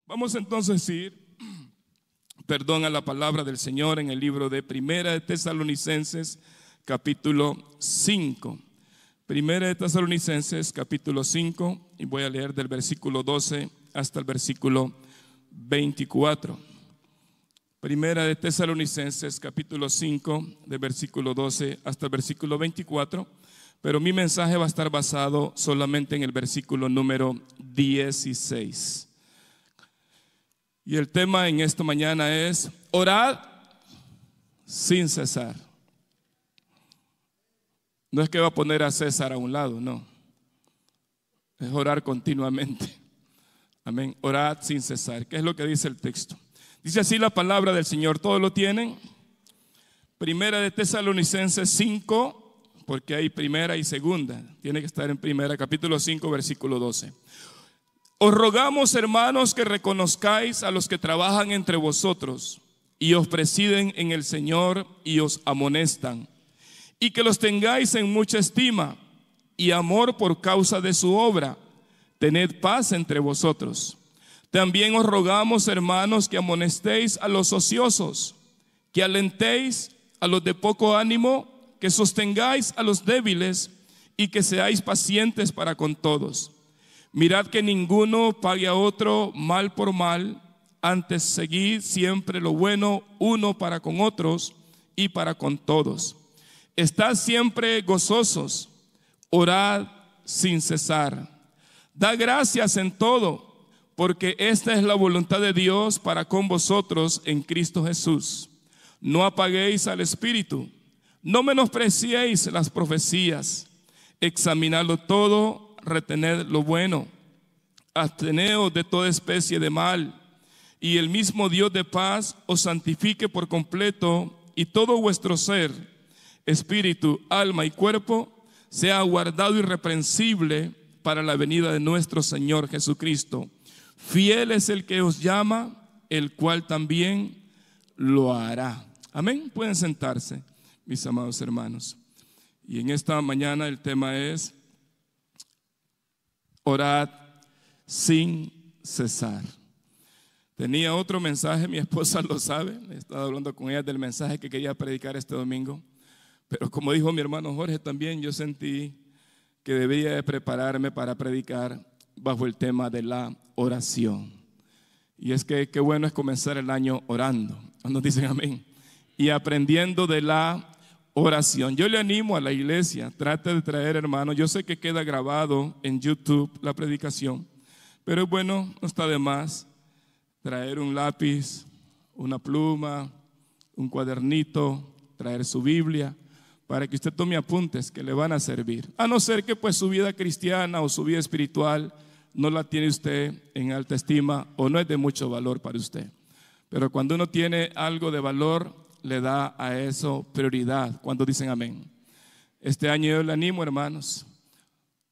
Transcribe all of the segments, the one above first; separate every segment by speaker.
Speaker 1: Vamos entonces a ir, a la palabra del Señor en el libro de Primera de Tesalonicenses, capítulo 5. Primera de Tesalonicenses, capítulo 5, y voy a leer del versículo 12 hasta el versículo 24. Primera de Tesalonicenses, capítulo 5, del versículo 12 hasta el versículo 24, pero mi mensaje va a estar basado solamente en el versículo número 16. Y el tema en esta mañana es: orad sin cesar. No es que va a poner a César a un lado, no. Es orar continuamente. Amén. Orad sin cesar. ¿Qué es lo que dice el texto? Dice así la palabra del Señor. ¿Todos lo tienen? Primera de Tesalonicenses 5, porque hay primera y segunda. Tiene que estar en primera, capítulo 5, versículo 12. Os rogamos, hermanos, que reconozcáis a los que trabajan entre vosotros y os presiden en el Señor y os amonestan, y que los tengáis en mucha estima y amor por causa de su obra. Tened paz entre vosotros. También os rogamos, hermanos, que amonestéis a los ociosos, que alentéis a los de poco ánimo, que sostengáis a los débiles y que seáis pacientes para con todos. Mirad que ninguno pague a otro mal por mal, antes seguid siempre lo bueno uno para con otros y para con todos. Estad siempre gozosos, orad sin cesar. Da gracias en todo, porque esta es la voluntad de Dios para con vosotros en Cristo Jesús. No apaguéis al Espíritu, no menospreciéis las profecías, examinadlo todo, retened lo bueno, absteneos de toda especie de mal, y el mismo Dios de paz os santifique por completo, y todo vuestro ser, espíritu, alma y cuerpo, sea guardado irreprensible para la venida de nuestro Señor Jesucristo. Fiel es el que os llama, el cual también lo hará. Amén. Pueden sentarse, mis amados hermanos. Y en esta mañana el tema es: orad sin cesar. Tenía otro mensaje, mi esposa lo sabe, he estado hablando con ella del mensaje que quería predicar este domingo, pero como dijo mi hermano Jorge también, yo sentí que debía de prepararme para predicar bajo el tema de la oración. Y es que qué bueno es comenzar el año orando, nos dicen amén, y aprendiendo de la oración. Yo le animo a la iglesia, trate de traer, hermano, yo sé que queda grabado en YouTube la predicación, pero es bueno, no está de más traer un lápiz, una pluma, un cuadernito, traer su Biblia, para que usted tome apuntes que le van a servir. A no ser que pues su vida cristiana o su vida espiritual no la tiene usted en alta estima o no es de mucho valor para usted. Pero cuando uno tiene algo de valor, le da a eso prioridad. Cuando dicen amén. Este año yo le animo, hermanos.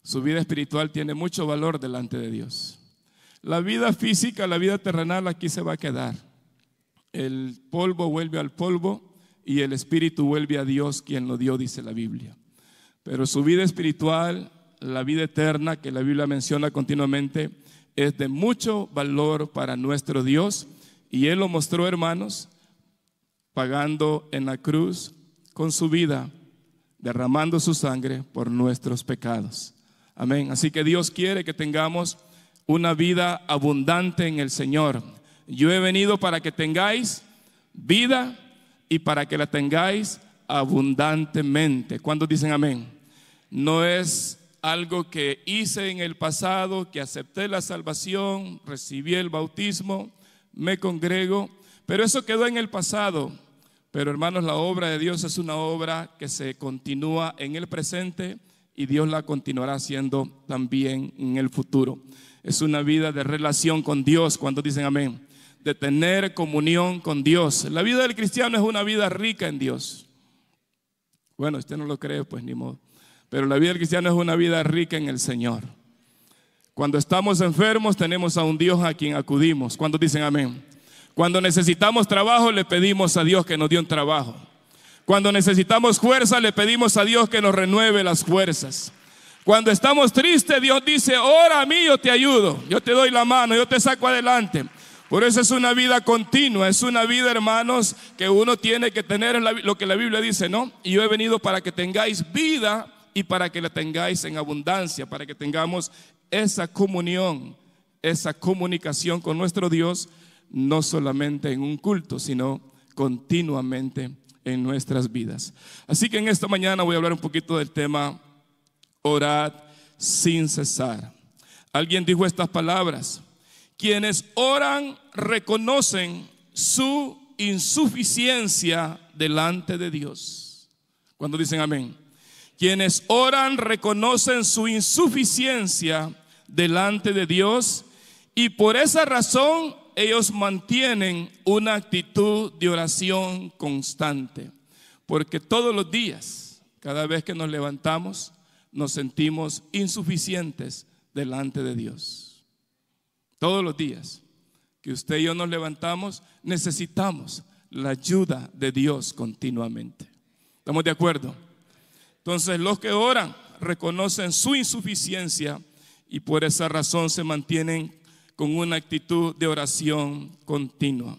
Speaker 1: Su vida espiritual tiene mucho valor delante de Dios. La vida física, la vida terrenal aquí se va a quedar. El polvo vuelve al polvo y el espíritu vuelve a Dios quien lo dio, dice la Biblia. Pero su vida espiritual, la vida eterna que la Biblia menciona continuamente, es de mucho valor para nuestro Dios. Y Él lo mostró, hermanos, pagando en la cruz con su vida, derramando su sangre por nuestros pecados. Amén. Así que Dios quiere que tengamos una vida abundante en el Señor. Yo he venido para que tengáis vida y para que la tengáis abundantemente. ¿Cuántos dicen amén? No es algo que hice en el pasado, que acepté la salvación, recibí el bautismo, me congrego, pero eso quedó en el pasado. Pero hermanos, la obra de Dios es una obra que se continúa en el presente y Dios la continuará haciendo también en el futuro. Es una vida de relación con Dios, cuando dicen amén, de tener comunión con Dios. La vida del cristiano es una vida rica en Dios. Bueno, usted no lo cree, pues ni modo. Pero la vida del cristiano es una vida rica en el Señor. Cuando estamos enfermos tenemos a un Dios a quien acudimos. Cuando dicen amén. Cuando necesitamos trabajo le pedimos a Dios que nos dé un trabajo. Cuando necesitamos fuerza le pedimos a Dios que nos renueve las fuerzas. Cuando estamos tristes, Dios dice, ora a mí, yo te ayudo, yo te doy la mano, yo te saco adelante. Por eso es una vida continua, es una vida, hermanos, que uno tiene que tener lo que la Biblia dice, ¿no? Y yo he venido para que tengáis vida y para que la tengáis en abundancia, para que tengamos esa comunión, esa comunicación con nuestro Dios, no solamente en un culto, sino continuamente en nuestras vidas. Así que en esta mañana voy a hablar un poquito del tema orad sin cesar. Alguien dijo estas palabras: quienes oran reconocen su insuficiencia delante de Dios. Cuando dicen amén. Quienes oran reconocen su insuficiencia delante de Dios, y por esa razón ellos mantienen una actitud de oración constante. Porque todos los días, cada vez que nos levantamos, nos sentimos insuficientes delante de Dios. Todos los días que usted y yo nos levantamos, necesitamos la ayuda de Dios continuamente. ¿Estamos de acuerdo? Entonces, los que oran reconocen su insuficiencia y por esa razón se mantienen con una actitud de oración continua.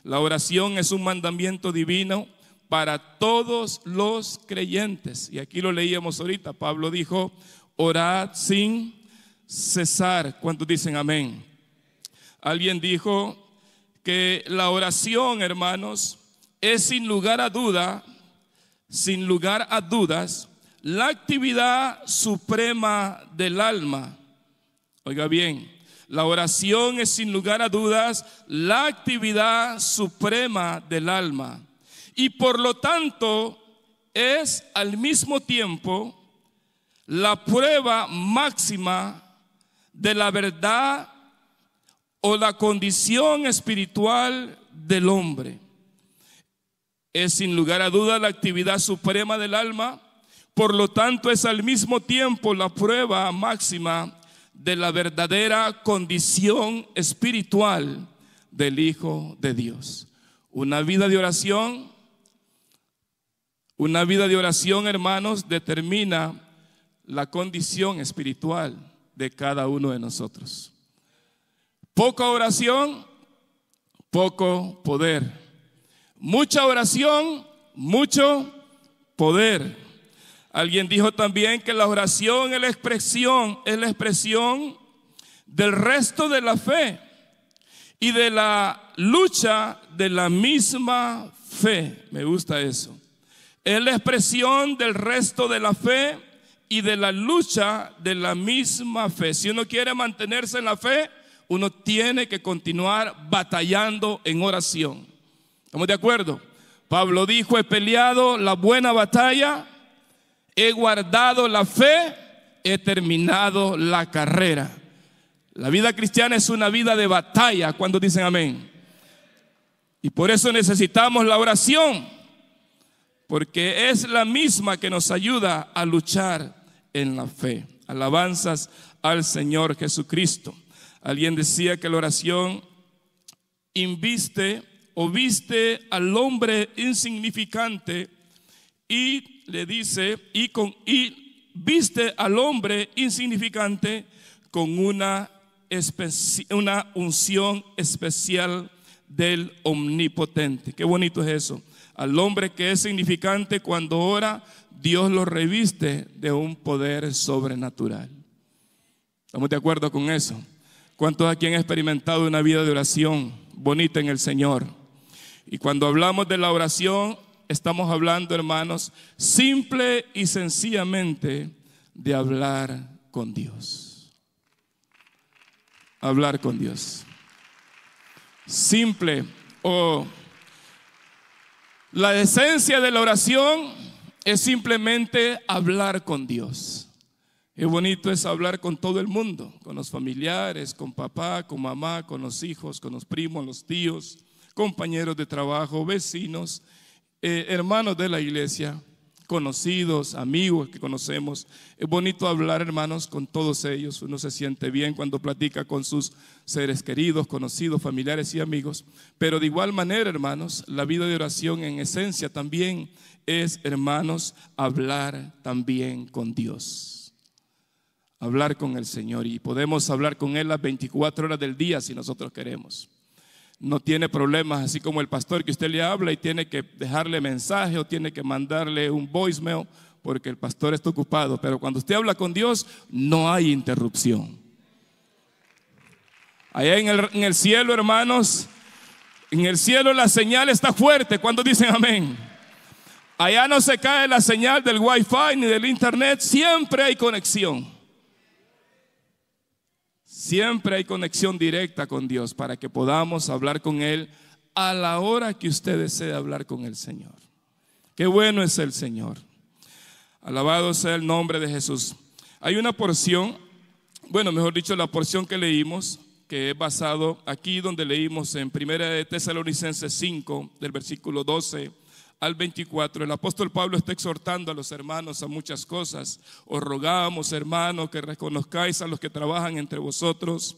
Speaker 1: La oración es un mandamiento divino para todos los creyentes. Y aquí lo leíamos ahorita. Pablo dijo, orad sin cesar. ¿Cuántos dicen amén? Alguien dijo que la oración, hermanos, es sin lugar a dudas, la actividad suprema del alma. Oiga bien, la oración es sin lugar a dudas la actividad suprema del alma. Y por lo tanto es al mismo tiempo la prueba máxima de la verdad o la condición espiritual del hombre. Es sin lugar a duda la actividad suprema del alma, por lo tanto es al mismo tiempo la prueba máxima de la verdadera condición espiritual del Hijo de Dios. Una vida de oración, hermanos, determina la condición espiritual de cada uno de nosotros. Poca oración, poco poder. Mucha oración, mucho poder. Alguien dijo también que la oración es la expresión del resto de la fe y de la lucha de la misma fe. Me gusta eso. Es la expresión del resto de la fe y de la lucha de la misma fe. Si uno quiere mantenerse en la fe, uno tiene que continuar batallando en oración. ¿Estamos de acuerdo? Pablo dijo, he peleado la buena batalla, he guardado la fe, he terminado la carrera. La vida cristiana es una vida de batalla. ¿Cuántos dicen amén? Y por eso necesitamos la oración, porque es la misma que nos ayuda a luchar en la fe. Alabanzas al Señor Jesucristo. Alguien decía que la oración viste al hombre insignificante y le dice, y viste al hombre insignificante con una unción especial del Omnipotente. Qué bonito es eso. Al hombre que es significante, cuando ora, Dios lo reviste de un poder sobrenatural. ¿Estamos de acuerdo con eso? ¿Cuántos aquí han experimentado una vida de oración bonita en el Señor? Y cuando hablamos de la oración, estamos hablando, hermanos, simple y sencillamente de hablar con Dios. Hablar con Dios. Simple la esencia de la oración es simplemente hablar con Dios. Qué bonito es hablar con todo el mundo, con los familiares, con papá, con mamá, con los hijos, con los primos, los tíos, compañeros de trabajo, vecinos, hermanos de la iglesia, conocidos, amigos que conocemos. Es bonito hablar, hermanos, con todos ellos. Uno se siente bien cuando platica con sus seres queridos, conocidos, familiares y amigos. Pero de igual manera, hermanos, la vida de oración en esencia también es, hermanos, hablar también con Dios. hablar con el Señor, y podemos hablar con Él las 24 horas del día si nosotros queremos. No tiene problemas, así como el pastor, que usted le habla y tiene que dejarle mensaje o tiene que mandarle un voicemail porque el pastor está ocupado. Pero cuando usted habla con Dios, no hay interrupción. Allá en el cielo, hermanos, en el cielo la señal está fuerte. ¿Cuántos dicen amén? Allá no se cae la señal del wifi ni del internet, siempre hay conexión. Siempre hay conexión directa con Dios para que podamos hablar con Él a la hora que usted desee hablar con el Señor. Qué bueno es el Señor. Alabado sea el nombre de Jesús. Hay una porción, bueno, mejor dicho, la porción que leímos, que es basado aquí donde leímos en 1 de Tesalonicenses 5, del versículo 12 al 24. El apóstol Pablo está exhortando a los hermanos a muchas cosas. Os rogamos, hermanos, que reconozcáis a los que trabajan entre vosotros.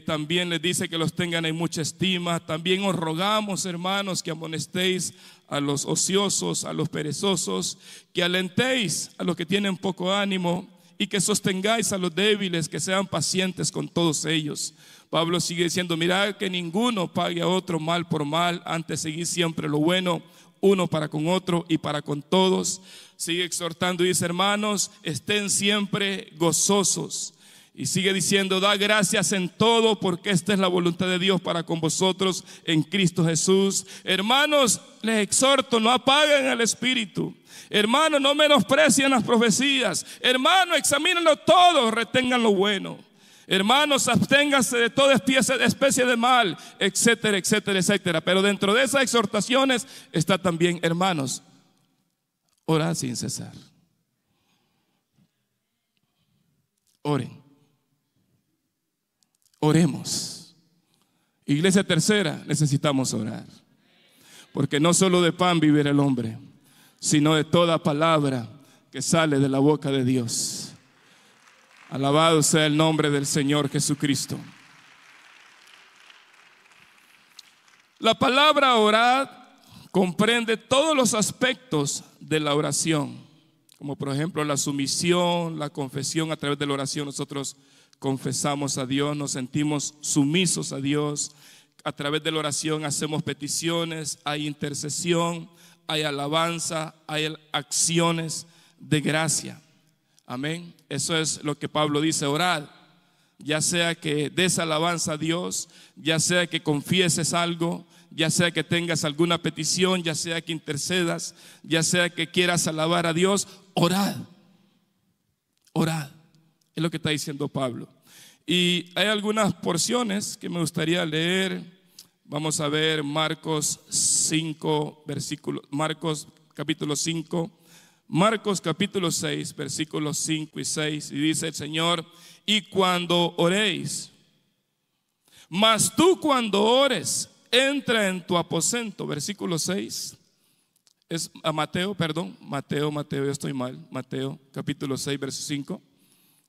Speaker 1: También les dice que los tengan en mucha estima. También os rogamos, hermanos, que amonestéis a los ociosos, a los perezosos, que alentéis a los que tienen poco ánimo y que sostengáis a los débiles, que sean pacientes con todos ellos. Pablo sigue diciendo: mirad que ninguno pague a otro mal por mal, antes seguid siempre lo bueno, uno para con otro y para con todos. Sigue exhortando y dice: hermanos, estén siempre gozosos. Y sigue diciendo: da gracias en todo, porque esta es la voluntad de Dios para con vosotros en Cristo Jesús. Hermanos, les exhorto, no apaguen el espíritu. Hermanos, no menosprecien las profecías. Hermanos, examínenlo todo, retengan lo bueno. Hermanos, absténganse de toda especie de mal, etcétera, etcétera, etcétera. Pero dentro de esas exhortaciones está también: hermanos, orad sin cesar. Oren. Oremos. Iglesia Tercera, necesitamos orar. Porque no solo de pan vivirá el hombre, sino de toda palabra que sale de la boca de Dios. Alabado sea el nombre del Señor Jesucristo. La palabra orar comprende todos los aspectos de la oración, como por ejemplo la sumisión, la confesión. A través de la oración nosotros confesamos a Dios, nos sentimos sumisos a Dios. A través de la oración hacemos peticiones, hay intercesión, hay alabanza, hay acciones de gracia. Amén. Eso es lo que Pablo dice: orad. Ya sea que des alabanza a Dios, ya sea que confieses algo, ya sea que tengas alguna petición, ya sea que intercedas, ya sea que quieras alabar a Dios, orad. Orad. Es lo que está diciendo Pablo. Y hay algunas porciones que me gustaría leer. Vamos a ver Marcos 5, Marcos capítulo 5. Marcos capítulo 6, versículos 5 y 6, y dice el Señor: y cuando oréis, mas tú cuando ores, entra en tu aposento. Versículo 6, es a Mateo, yo estoy mal. Mateo capítulo 6, verso 5,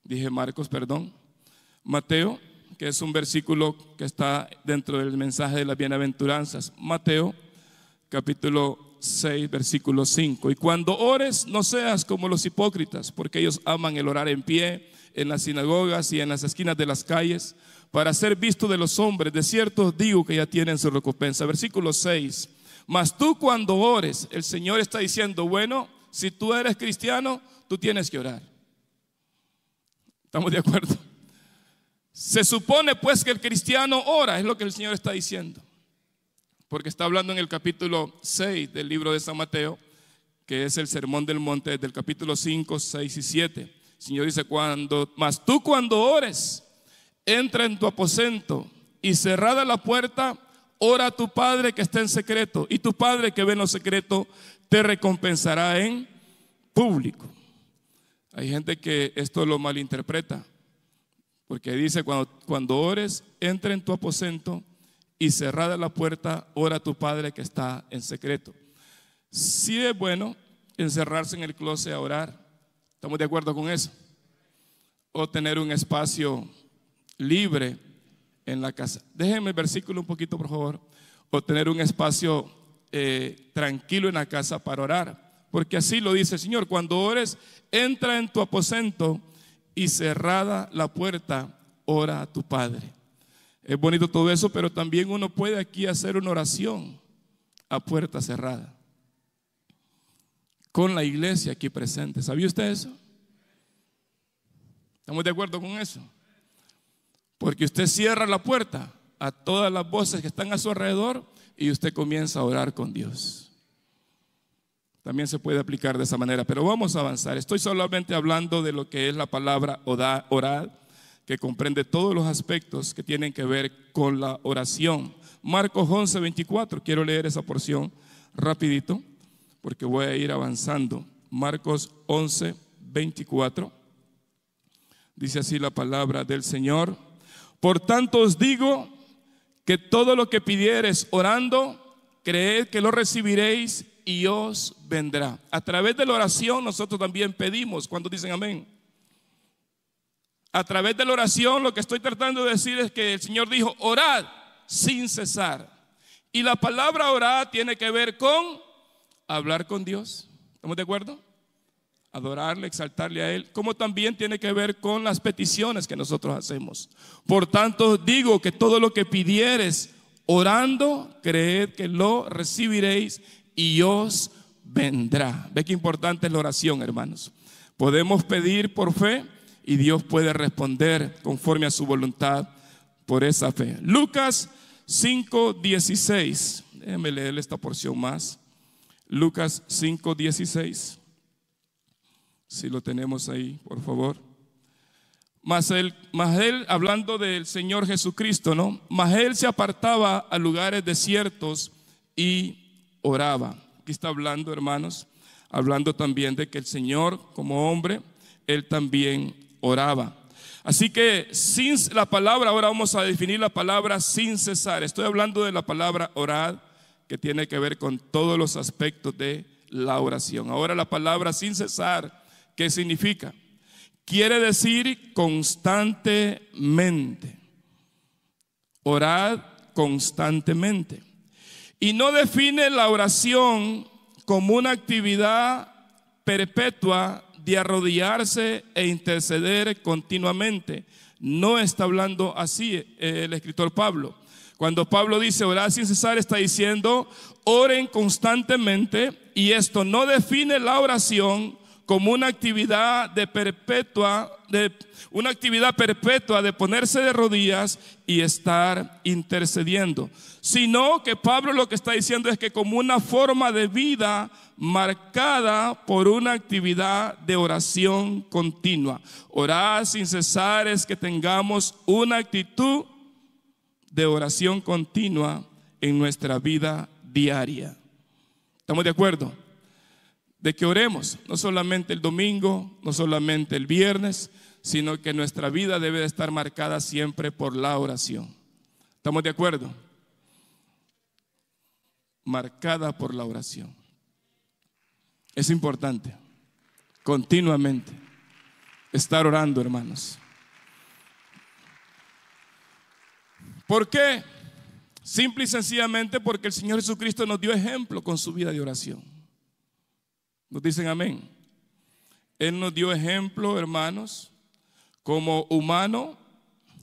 Speaker 1: dije Marcos, perdón. Mateo, que es un versículo que está dentro del mensaje de las bienaventuranzas. Mateo capítulo 6, versículo 5. Y cuando ores, no seas como los hipócritas, porque ellos aman el orar en pie en las sinagogas y en las esquinas de las calles, para ser visto de los hombres. De cierto os digo que ya tienen su recompensa. Versículo 6. Mas tú cuando ores, el Señor está diciendo: bueno, si tú eres cristiano, tú tienes que orar. ¿Estamos de acuerdo? Se supone pues que el cristiano ora, es lo que el Señor está diciendo. Porque está hablando en el capítulo 6 del libro de San Mateo, que es el Sermón del Monte, desde el capítulo 5, 6 y 7. El Señor dice: mas tú cuando ores, entra en tu aposento y cerrada la puerta, ora a tu Padre que está en secreto, y tu Padre que ve en lo secreto te recompensará en público. Hay gente que esto lo malinterpreta, porque dice: cuando ores, entra en tu aposento y cerrada la puerta, ora a tu Padre que está en secreto. Sí es bueno encerrarse en el closet a orar. ¿Estamos de acuerdo con eso? O tener un espacio libre en la casa. Déjenme el versículo un poquito, por favor. O tener un espacio tranquilo en la casa para orar. Porque así lo dice el Señor: cuando ores, entra en tu aposento y cerrada la puerta, ora a tu Padre. Es bonito todo eso, pero también uno puede aquí hacer una oración a puerta cerrada, con la iglesia aquí presente. ¿Sabía usted eso? ¿Estamos de acuerdo con eso? Porque usted cierra la puerta a todas las voces que están a su alrededor y usted comienza a orar con Dios. También se puede aplicar de esa manera, pero vamos a avanzar. Estoy solamente hablando de lo que es la palabra orar, que comprende todos los aspectos que tienen que ver con la oración. Marcos 11:24, quiero leer esa porción rapidito, porque voy a ir avanzando. Marcos 11:24, dice así la palabra del Señor: por tanto os digo que todo lo que pidiereis orando, creed que lo recibiréis y os vendrá. A través de la oración nosotros también pedimos. ¿Cuántos dicen amén? A través de la oración lo que estoy tratando de decir es que el Señor dijo: orad sin cesar. Y la palabra orar tiene que ver con hablar con Dios. ¿Estamos de acuerdo? Adorarle, exaltarle a Él, como también tiene que ver con las peticiones que nosotros hacemos. Por tanto digo que todo lo que pidieres orando, creed que lo recibiréis y os vendrá. Ve qué importante es la oración, hermanos. Podemos pedir por fe y Dios puede responder conforme a su voluntad por esa fe. Lucas 5:16. Déjenme leer esta porción más. Lucas 5:16. Si lo tenemos ahí, por favor. Mas él, hablando del Señor Jesucristo, ¿no? Mas él se apartaba a lugares desiertos y oraba. Aquí está hablando, hermanos, hablando también de que el Señor, como hombre, él también oraba. Así que sin la palabra, ahora vamos a definir la palabra sin cesar. Estoy hablando de la palabra orar, que tiene que ver con todos los aspectos de la oración. Ahora la palabra sin cesar, ¿qué significa? Quiere decir constantemente. Orad constantemente. Y no define la oración como una actividad perpetua de arrodillarse e interceder continuamente. No está hablando así el escritor Pablo. Cuando Pablo dice orar sin cesar, está diciendo oren constantemente, y esto no define la oración como una actividad perpetua de ponerse de rodillas y estar intercediendo, sino que Pablo lo que está diciendo es que como una forma de vida marcada por una actividad de oración continua. Orar sin cesar es que tengamos una actitud de oración continua en nuestra vida diaria. ¿Estamos de acuerdo? De que oremos, no solamente el domingo, no solamente el viernes, sino que nuestra vida debe de estar marcada siempre por la oración. ¿Estamos de acuerdo? Marcada por la oración. Es importante, continuamente, estar orando, hermanos. ¿Por qué? Simple y sencillamente porque el Señor Jesucristo nos dio ejemplo con su vida de oración. ¿Nos dicen amén? Él nos dio ejemplo, hermanos. Como humano,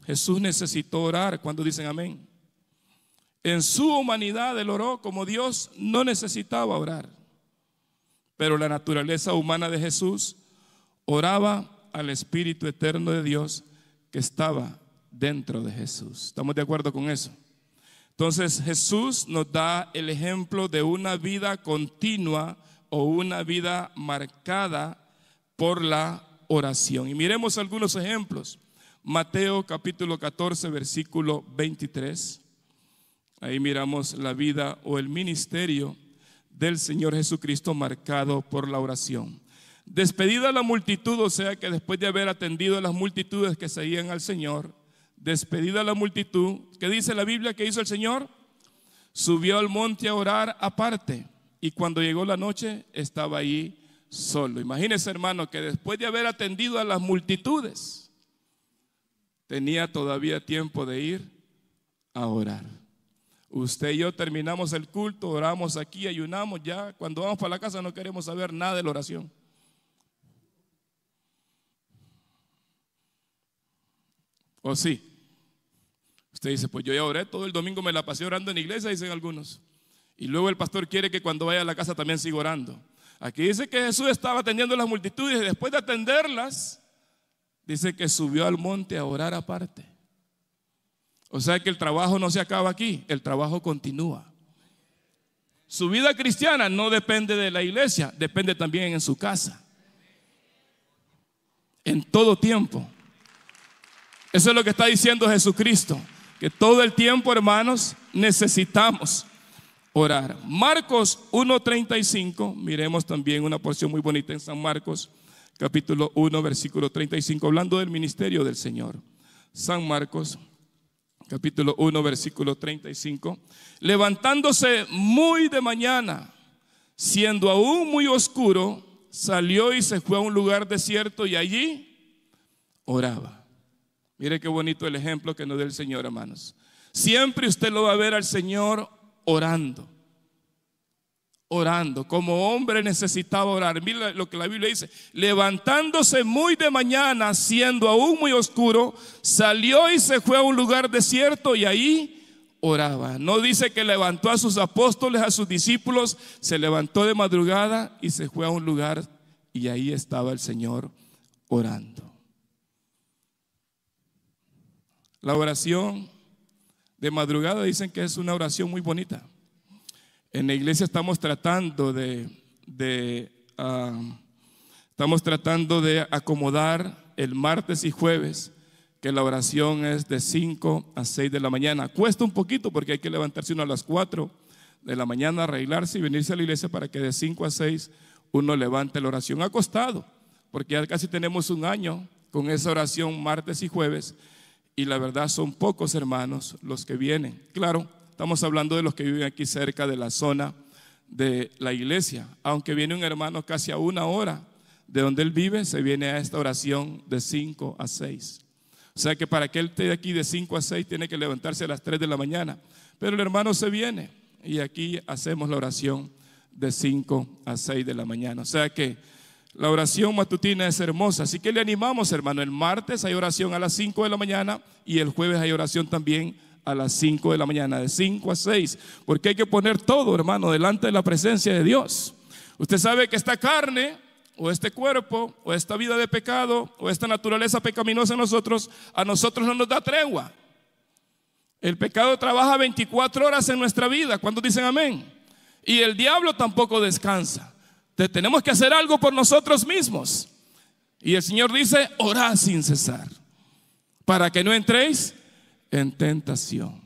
Speaker 1: Jesús necesitó orar. ¿Cuándo dicen amén? En su humanidad Él oró como Dios, no necesitaba orar. Pero la naturaleza humana de Jesús oraba al Espíritu eterno de Dios que estaba dentro de Jesús. ¿Estamos de acuerdo con eso? Entonces Jesús nos da el ejemplo de una vida continua o una vida marcada por la oración. Y miremos algunos ejemplos. Mateo capítulo 14, versículo 23. Ahí miramos la vida o el ministerio del Señor Jesucristo marcado por la oración. Despedida la multitud, o sea que después de haber atendido a las multitudes que seguían al Señor, despedida la multitud, ¿qué dice la Biblia que hizo el Señor? Subió al monte a orar aparte. Y cuando llegó la noche estaba ahí solo. Imagínese, hermano, que después de haber atendido a las multitudes, tenía todavía tiempo de ir a orar. Usted y yo terminamos el culto, oramos aquí, ayunamos, ya cuando vamos para la casa no queremos saber nada de la oración. ¿O sí? Usted dice, pues yo ya oré, todo el domingo me la pasé orando en la iglesia, dicen algunos. Y luego el pastor quiere que cuando vaya a la casa también siga orando. Aquí dice que Jesús estaba atendiendo a las multitudes y después de atenderlas, dice que subió al monte a orar aparte. O sea que el trabajo no se acaba aquí, el trabajo continúa. Su vida cristiana no depende de la iglesia, depende también en su casa. En todo tiempo. Eso es lo que está diciendo Jesucristo, que todo el tiempo, hermanos, necesitamos orar. Marcos 1:35, miremos también una porción muy bonita en San Marcos, capítulo 1, versículo 35, hablando del ministerio del Señor. San Marcos, capítulo 1, versículo 35. Levantándose muy de mañana, siendo aún muy oscuro, salió y se fue a un lugar desierto y allí oraba. Mire qué bonito el ejemplo que nos da el Señor, hermanos. Siempre usted lo va a ver al Señor orando. Orando, como hombre necesitaba orar. Mira lo que la Biblia dice: levantándose muy de mañana, siendo aún muy oscuro, salió y se fue a un lugar desierto y ahí oraba. No dice que levantó a sus apóstoles, a sus discípulos, se levantó de madrugada y se fue a un lugar y ahí estaba el Señor orando. La oración de madrugada dicen que es una oración muy bonita. En la iglesia estamos tratando de acomodar el martes y jueves, que la oración es de 5 a 6 de la mañana. Cuesta un poquito porque hay que levantarse uno a las 4 de la mañana, arreglarse y venirse a la iglesia para que de 5 a 6 uno levante la oración. Ha costado, porque ya casi tenemos un año con esa oración martes y jueves. Y la verdad son pocos hermanos los que vienen. Claro, estamos hablando de los que viven aquí cerca de la zona de la iglesia. Aunque viene un hermano casi a 1 hora de donde él vive, se viene a esta oración de 5 a 6. O sea que para que él esté aquí de 5 a 6 tiene que levantarse a las 3 de la mañana. Pero el hermano se viene y aquí hacemos la oración de 5 a 6 de la mañana. O sea que la oración matutina es hermosa, así que le animamos, hermano. El martes hay oración a las 5 de la mañana y el jueves hay oración también a las 5 de la mañana, de 5 a 6, porque hay que poner todo, hermano, delante de la presencia de Dios. Usted sabe que esta carne, o este cuerpo, o esta vida de pecado, o esta naturaleza pecaminosa en nosotros, a nosotros no nos da tregua. El pecado trabaja 24 horas en nuestra vida. ¿Cuántos dicen amén? Y el diablo tampoco descansa. Tenemos que hacer algo por nosotros mismos. Y el Señor dice: orad sin cesar, para que no entréis en tentación.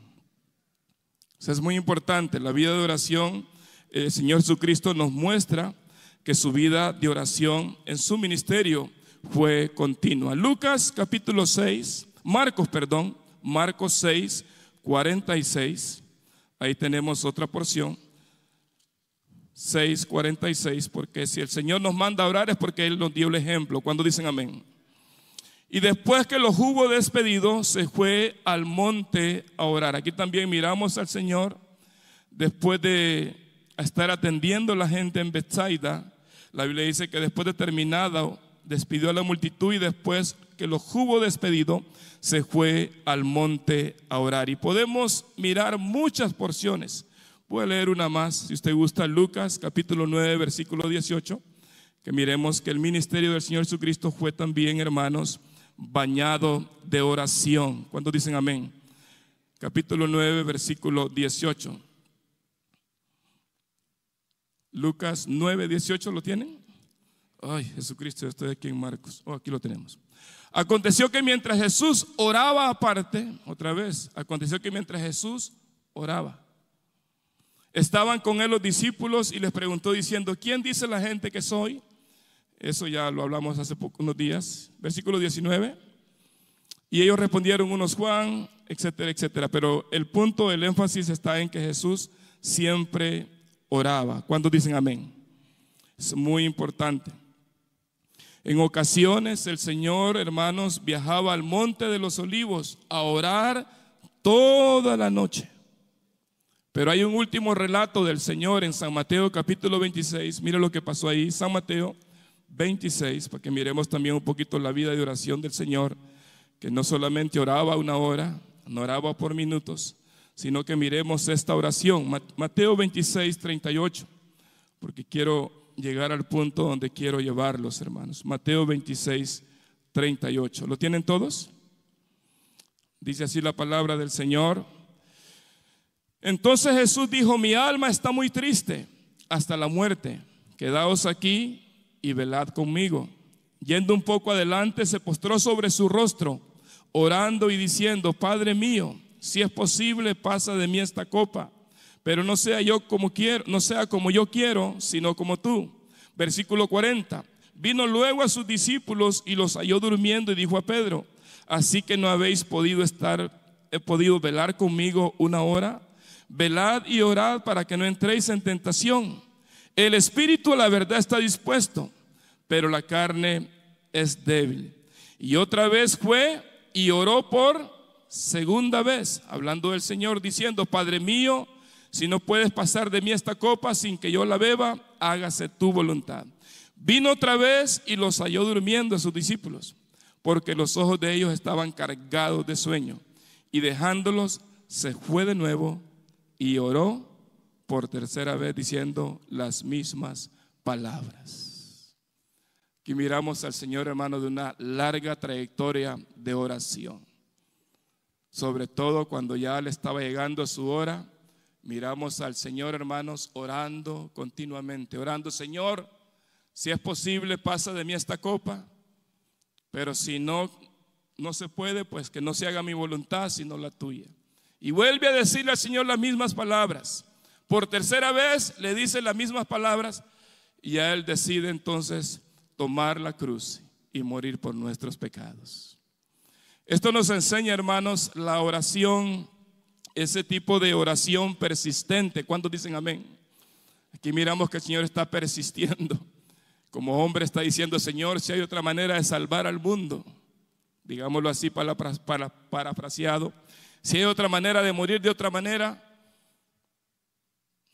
Speaker 1: Eso es muy importante. La vida de oración, el Señor Jesucristo nos muestra que su vida de oración en su ministerio fue continua. Lucas capítulo 6, Marcos 6, 46. Ahí tenemos otra porción. 6:46, porque si el Señor nos manda a orar es porque Él nos dio el ejemplo. Cuando dicen amén. Y después que los hubo despedido, se fue al monte a orar. Aquí también miramos al Señor después de estar atendiendo a la gente en Betsaida. La Biblia dice que después de terminado despidió a la multitud y después que los hubo despedido se fue al monte a orar. Y podemos mirar muchas porciones. Voy a leer una más, si usted gusta, Lucas capítulo 9, versículo 18, que miremos que el ministerio del Señor Jesucristo fue también, hermanos, bañado de oración. ¿Cuántos dicen amén? Capítulo 9, versículo 18. Lucas 9, 18, ¿lo tienen? Ay, Jesucristo, estoy aquí en Marcos. Aquí lo tenemos. Aconteció que mientras Jesús oraba aparte, otra vez, aconteció que mientras Jesús oraba, estaban con él los discípulos y les preguntó diciendo: ¿quién dice la gente que soy? Eso ya lo hablamos hace unos días. Versículo 19. Y ellos respondieron, unos Juan, etcétera, etcétera. Pero el punto, el énfasis está en que Jesús siempre oraba. ¿Cuántos dicen amén? Es muy importante. En ocasiones el Señor, hermanos, viajaba al monte de los olivos a orar toda la noche. Pero hay un último relato del Señor en San Mateo capítulo 26. Mira lo que pasó ahí, San Mateo 26, para que miremos también un poquito la vida de oración del Señor, que no solamente oraba una hora, no oraba por minutos, sino que miremos esta oración, Mateo 26, 38, porque quiero llegar al punto donde quiero llevarlos, hermanos. Mateo 26, 38. ¿Lo tienen todos? Dice así la palabra del Señor. Entonces Jesús dijo: mi alma está muy triste hasta la muerte. Quedaos aquí y velad conmigo. Yendo un poco adelante, se postró sobre su rostro, orando y diciendo: Padre mío, si es posible, pasa de mí esta copa, pero no sea como yo quiero, sino como tú. Versículo 40. Vino luego a sus discípulos y los halló durmiendo y dijo a Pedro: ¿así que no habéis podido velar conmigo una hora? Velad y orad para que no entréis en tentación. El espíritu a la verdad está dispuesto, pero la carne es débil. Y otra vez fue y oró por segunda vez, hablando del Señor, diciendo: Padre mío, si no puedes pasar de mí esta copa sin que yo la beba, hágase tu voluntad. Vino otra vez y los halló durmiendo a sus discípulos, porque los ojos de ellos estaban cargados de sueño. Y dejándolos, se fue de nuevo y oró por tercera vez, diciendo las mismas palabras. Aquí miramos al Señor, hermano, de una larga trayectoria de oración. Sobre todo cuando ya le estaba llegando su hora, miramos al Señor, hermanos, orando continuamente, orando: Señor, si es posible, pasa de mí esta copa, pero si no se puede, pues que no se haga mi voluntad, sino la tuya. Y vuelve a decirle al Señor las mismas palabras. Por tercera vez le dice las mismas palabras, y a Él decide entonces tomar la cruz y morir por nuestros pecados. Esto nos enseña, hermanos, la oración, ese tipo de oración persistente. ¿Cuántos dicen amén? Aquí miramos que el Señor está persistiendo. Como hombre está diciendo: Señor, si hay otra manera de salvar al mundo, digámoslo así parafraseado, si hay otra manera de morir de otra manera,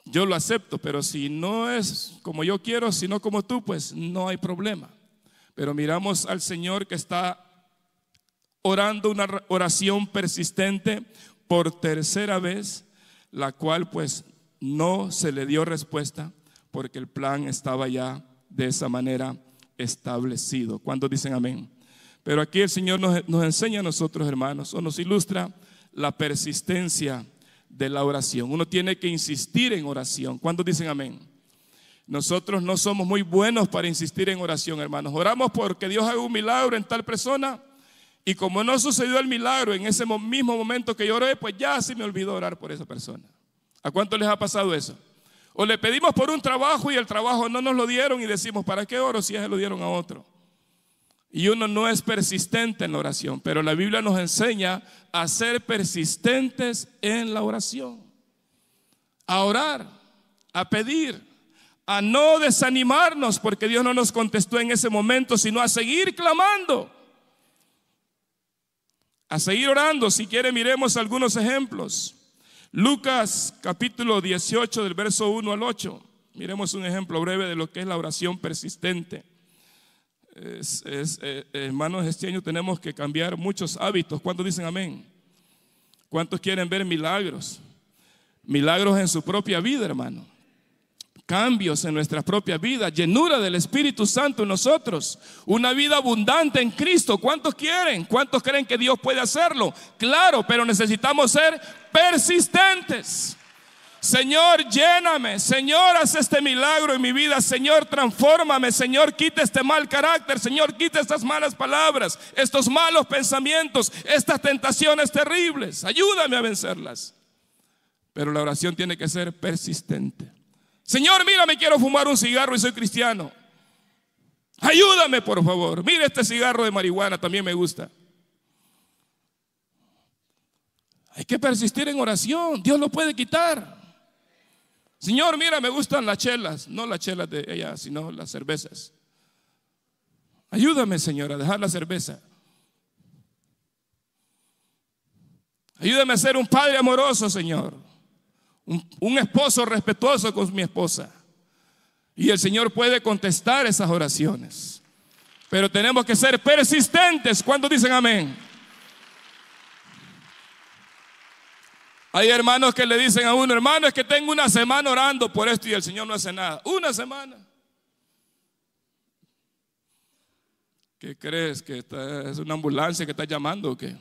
Speaker 1: yo lo acepto, pero si no es como yo quiero, sino como tú, pues no hay problema. Pero miramos al Señor que está orando una oración persistente por tercera vez, la cual pues no se le dio respuesta, porque el plan estaba ya de esa manera establecido. ¿Cuántos dicen amén? Pero aquí el Señor nos enseña a nosotros, hermanos, o nos ilustra la persistencia de la oración. Uno tiene que insistir en oración. ¿Cuántos dicen amén? Nosotros no somos muy buenos para insistir en oración, hermanos. Oramos porque Dios haga un milagro en tal persona, y como no sucedió el milagro en ese mismo momento que yo oré, pues ya se me olvidó orar por esa persona. ¿A cuánto les ha pasado eso? O le pedimos por un trabajo y el trabajo no nos lo dieron y decimos: ¿para qué oro si ya se lo dieron a otro? Y uno no es persistente en la oración, pero la Biblia nos enseña a ser persistentes en la oración, a orar, a pedir, a no desanimarnos porque Dios no nos contestó en ese momento, sino a seguir clamando, a seguir orando. Si quiere, miremos algunos ejemplos. Lucas capítulo 18 del verso 1 al 8. Miremos un ejemplo breve de lo que es la oración persistente. Hermanos, este año tenemos que cambiar muchos hábitos. ¿Cuántos dicen amén? ¿Cuántos quieren ver milagros? Milagros en su propia vida, hermano. Cambios en nuestra propia vida, llenura del Espíritu Santo en nosotros, una vida abundante en Cristo. ¿Cuántos quieren? ¿Cuántos creen que Dios puede hacerlo? Claro, pero necesitamos ser persistentes. Señor, lléname. Señor, haz este milagro en mi vida. Señor, transfórmame. Señor, quita este mal carácter. Señor, quita estas malas palabras, estos malos pensamientos, estas tentaciones terribles. Ayúdame a vencerlas. Pero la oración tiene que ser persistente. Señor, mira, me quiero fumar un cigarro y soy cristiano. Ayúdame, por favor. Mira, este cigarro de marihuana también me gusta. Hay que persistir en oración. Dios lo puede quitar. Señor, mira, me gustan las chelas. No las chelas de ella, sino las cervezas. Ayúdame, Señor, a dejar la cerveza. Ayúdame a ser un padre amoroso, Señor. Un esposo respetuoso con mi esposa. Y el Señor puede contestar esas oraciones. Pero tenemos que ser persistentes. ¿Cuántos dicen amén? Hay hermanos que le dicen a uno: hermano, es que tengo una semana orando por esto y el Señor no hace nada. Una semana. ¿Qué crees? ¿Que es una ambulancia que está llamando o qué?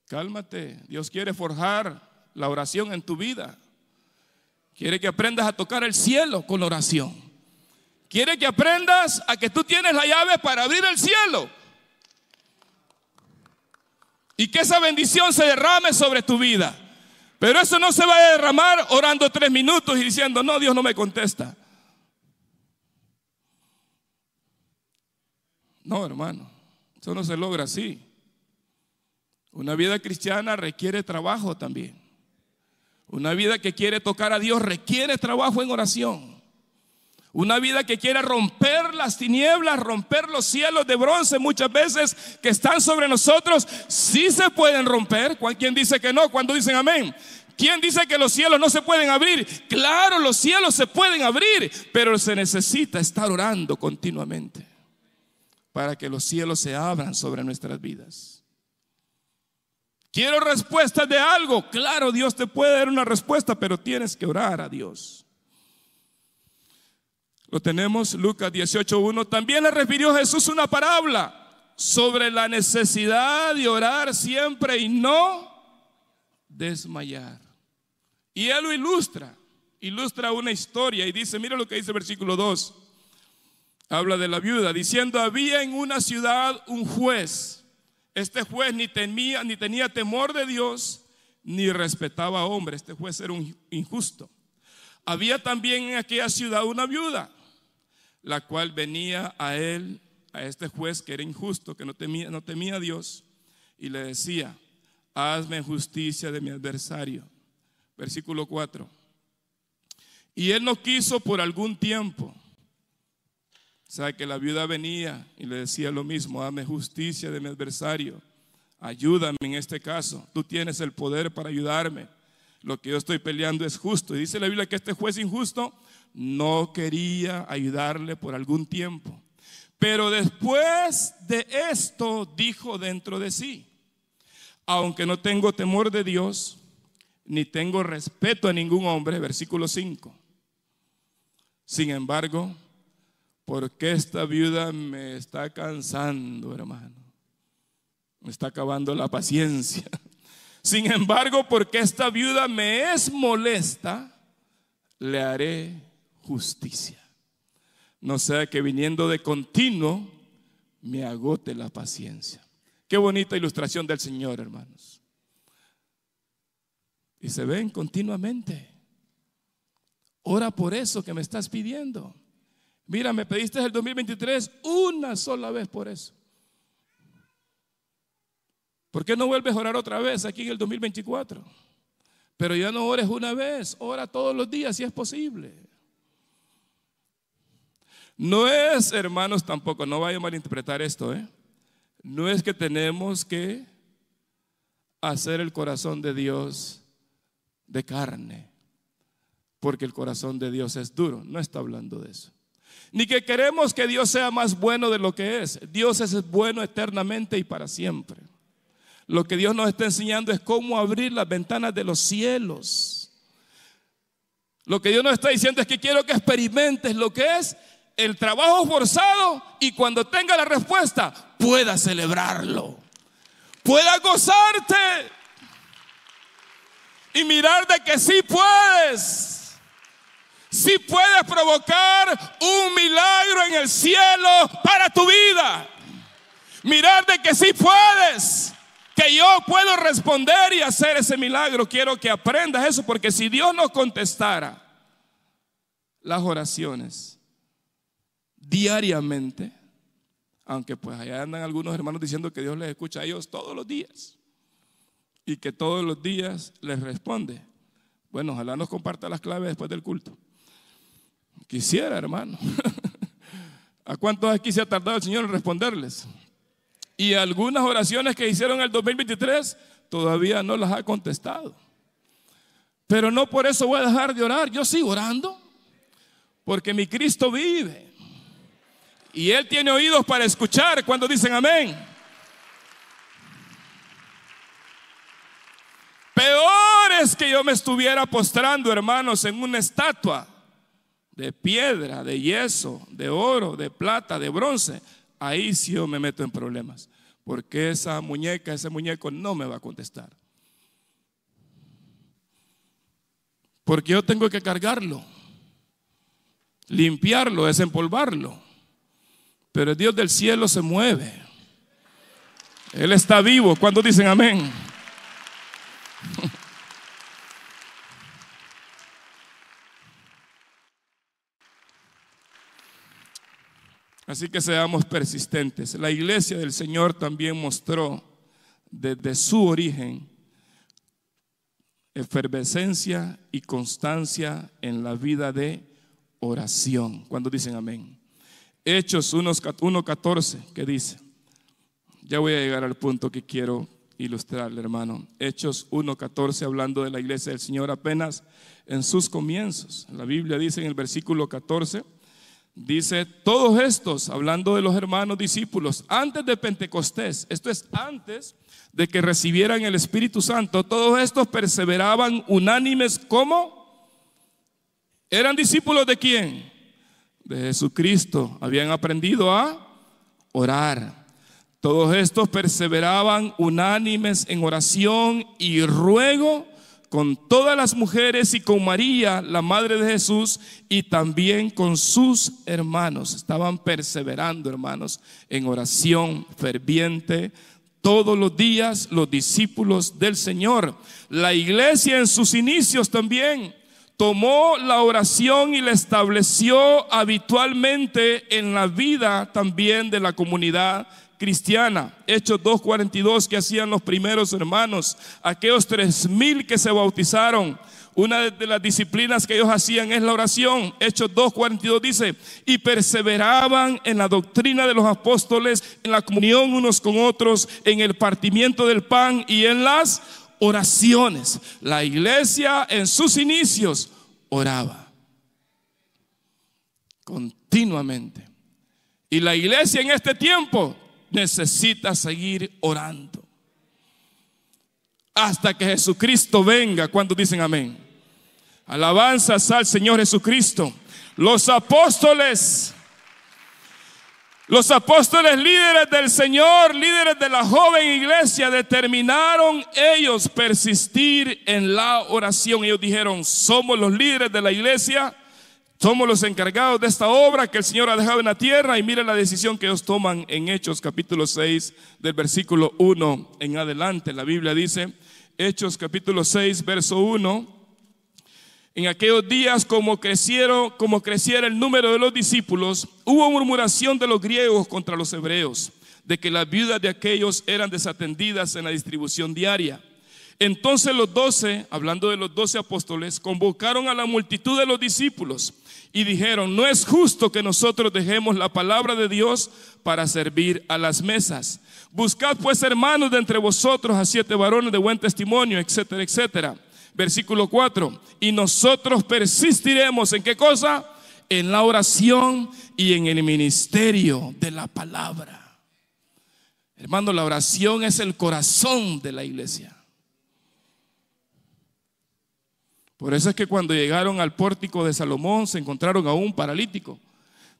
Speaker 1: Cálmate. Dios quiere forjar la oración en tu vida. Quiere que aprendas a tocar el cielo con la oración. Quiere que aprendas a que tú tienes la llave para abrir el cielo. Y que esa bendición se derrame sobre tu vida. Pero eso no se va a derramar orando 3 minutos y diciendo: no, Dios no me contesta. No, hermano, eso no se logra así. Una vida cristiana requiere trabajo también. Una vida que quiere tocar a Dios requiere trabajo en oración. Una vida que quiere romper las tinieblas, romper los cielos de bronce muchas veces que están sobre nosotros, sí se pueden romper. ¿Quién dice que no? ¿Cuándo dicen amén? ¿Quién dice que los cielos no se pueden abrir? Claro, los cielos se pueden abrir, pero se necesita estar orando continuamente para que los cielos se abran sobre nuestras vidas. Quiero respuestas de algo. Claro, Dios te puede dar una respuesta, pero tienes que orar a Dios. Lo tenemos, Lucas 18:1. También le refirió Jesús una parábola sobre la necesidad de orar siempre y no desmayar. Y él lo ilustra una historia y dice: mira lo que dice el versículo 2. Habla de la viuda, diciendo: había en una ciudad un juez. Este juez ni tenía temor de Dios, ni respetaba a hombres. Este juez era un injusto. Había también en aquella ciudad una viuda, la cual venía a él, a este juez que era injusto, que no temía a Dios, y le decía: hazme justicia de mi adversario. Versículo 4. Y él no quiso por algún tiempo. O sea que la viuda venía y le decía lo mismo: hazme justicia de mi adversario, ayúdame en este caso, tú tienes el poder para ayudarme, lo que yo estoy peleando es justo. Y dice la Biblia que este juez injusto no quería ayudarle por algún tiempo, pero después de esto dijo dentro de sí: aunque no tengo temor de Dios, ni tengo respeto a ningún hombre. Versículo 5. Sin embargo, porque esta viuda me está cansando, hermano, me está acabando la paciencia. Sin embargo, porque esta viuda me es molesta, le haré justicia, no sea que viniendo de continuo me agote la paciencia. Qué bonita ilustración del Señor, hermanos. Y se ven continuamente. Ora por eso que me estás pidiendo. Mira, me pediste el 2023 una sola vez por eso. ¿Por qué no vuelves a orar otra vez aquí en el 2024? Pero ya no ores una vez, ora todos los días si es posible. No es, hermanos, tampoco, no vayan a malinterpretar esto, no es que tenemos que hacer el corazón de Dios de carne, porque el corazón de Dios es duro. No está hablando de eso. Ni que queremos que Dios sea más bueno de lo que es. Dios es bueno eternamente y para siempre. Lo que Dios nos está enseñando es cómo abrir las ventanas de los cielos. Lo que Dios nos está diciendo es que quiero que experimentes lo que es el trabajo forzado y cuando tenga la respuesta puedas celebrarlo, puedas gozarte y mirar de que sí puedes. Si puedes provocar un milagro en el cielo para tu vida. Mirar de que sí puedes, que yo puedo responder y hacer ese milagro. Quiero que aprendas eso, porque si Dios nos contestara las oraciones diariamente, aunque pues allá andan algunos hermanos diciendo que Dios les escucha a ellos todos los días y que todos los días les responde. Bueno, ojalá nos comparta las claves después del culto. Quisiera, hermano. ¿A cuántos aquí se ha tardado el Señor en responderles? Y algunas oraciones que hicieron en el 2023 todavía no las ha contestado. Pero no por eso voy a dejar de orar. Yo sigo orando porque mi Cristo vive y Él tiene oídos para escuchar cuando dicen amén. Peor es que yo me estuviera postrando, hermanos, en una estatua de piedra, de yeso, de oro, de plata, de bronce, ahí sí yo me meto en problemas, porque esa muñeca, ese muñeco no me va a contestar. Porque yo tengo que cargarlo, limpiarlo, desempolvarlo. Pero el Dios del cielo se mueve. Él está vivo. ¿Cuántos dicen amén? Así que seamos persistentes. La iglesia del Señor también mostró desde su origen efervescencia y constancia en la vida de oración. ¿Cuántos dicen amén? Hechos 1:14, ¿qué dice? Ya voy a llegar al punto que quiero ilustrarle, hermano. Hechos 1:14, hablando de la iglesia del Señor apenas en sus comienzos. La Biblia dice en el versículo 14, dice: todos estos, hablando de los hermanos discípulos, antes de Pentecostés, esto es antes de que recibieran el Espíritu Santo, todos estos perseveraban unánimes. ¿Cómo? ¿Eran discípulos de quién? De Jesucristo. Habían aprendido a orar. Todos estos perseveraban unánimes en oración y ruego con todas las mujeres y con María, la madre de Jesús, y también con sus hermanos. Estaban perseverando, hermanos, en oración ferviente todos los días, los discípulos del Señor. La iglesia en sus inicios también tomó la oración y la estableció habitualmente en la vida también de la comunidad cristiana. Hechos 2:42, que hacían los primeros hermanos, aquellos 3,000 que se bautizaron. Una de las disciplinas que ellos hacían es la oración. Hechos 2:42 dice: y perseveraban en la doctrina de los apóstoles, en la comunión unos con otros, en el partimiento del pan y en las oraciones. La iglesia en sus inicios oraba continuamente. Y la iglesia en este tiempo necesita seguir orando hasta que Jesucristo venga. ¿Cuántos dicen amén? Alabanzas al Señor Jesucristo. Los apóstoles líderes del Señor, líderes de la joven iglesia, determinaron ellos persistir en la oración. Ellos dijeron: somos los líderes de la iglesia, somos los encargados de esta obra que el Señor ha dejado en la tierra. Y mire la decisión que ellos toman en Hechos capítulo 6, del versículo 1 en adelante. La Biblia dice, Hechos capítulo 6, verso 1: en aquellos días, como creciera el número de los discípulos, hubo murmuración de los griegos contra los hebreos, de que las viudas de aquellos eran desatendidas en la distribución diaria. Entonces los 12, hablando de los 12 apóstoles, convocaron a la multitud de los discípulos y dijeron: no es justo que nosotros dejemos la palabra de Dios para servir a las mesas. Buscad pues, hermanos, de entre vosotros a 7 varones de buen testimonio, etcétera, etcétera. Versículo 4: y nosotros persistiremos ¿en qué cosa? En la oración y en el ministerio de la palabra. Hermano, la oración es el corazón de la iglesia. Por eso es que cuando llegaron al pórtico de Salomón se encontraron a un paralítico.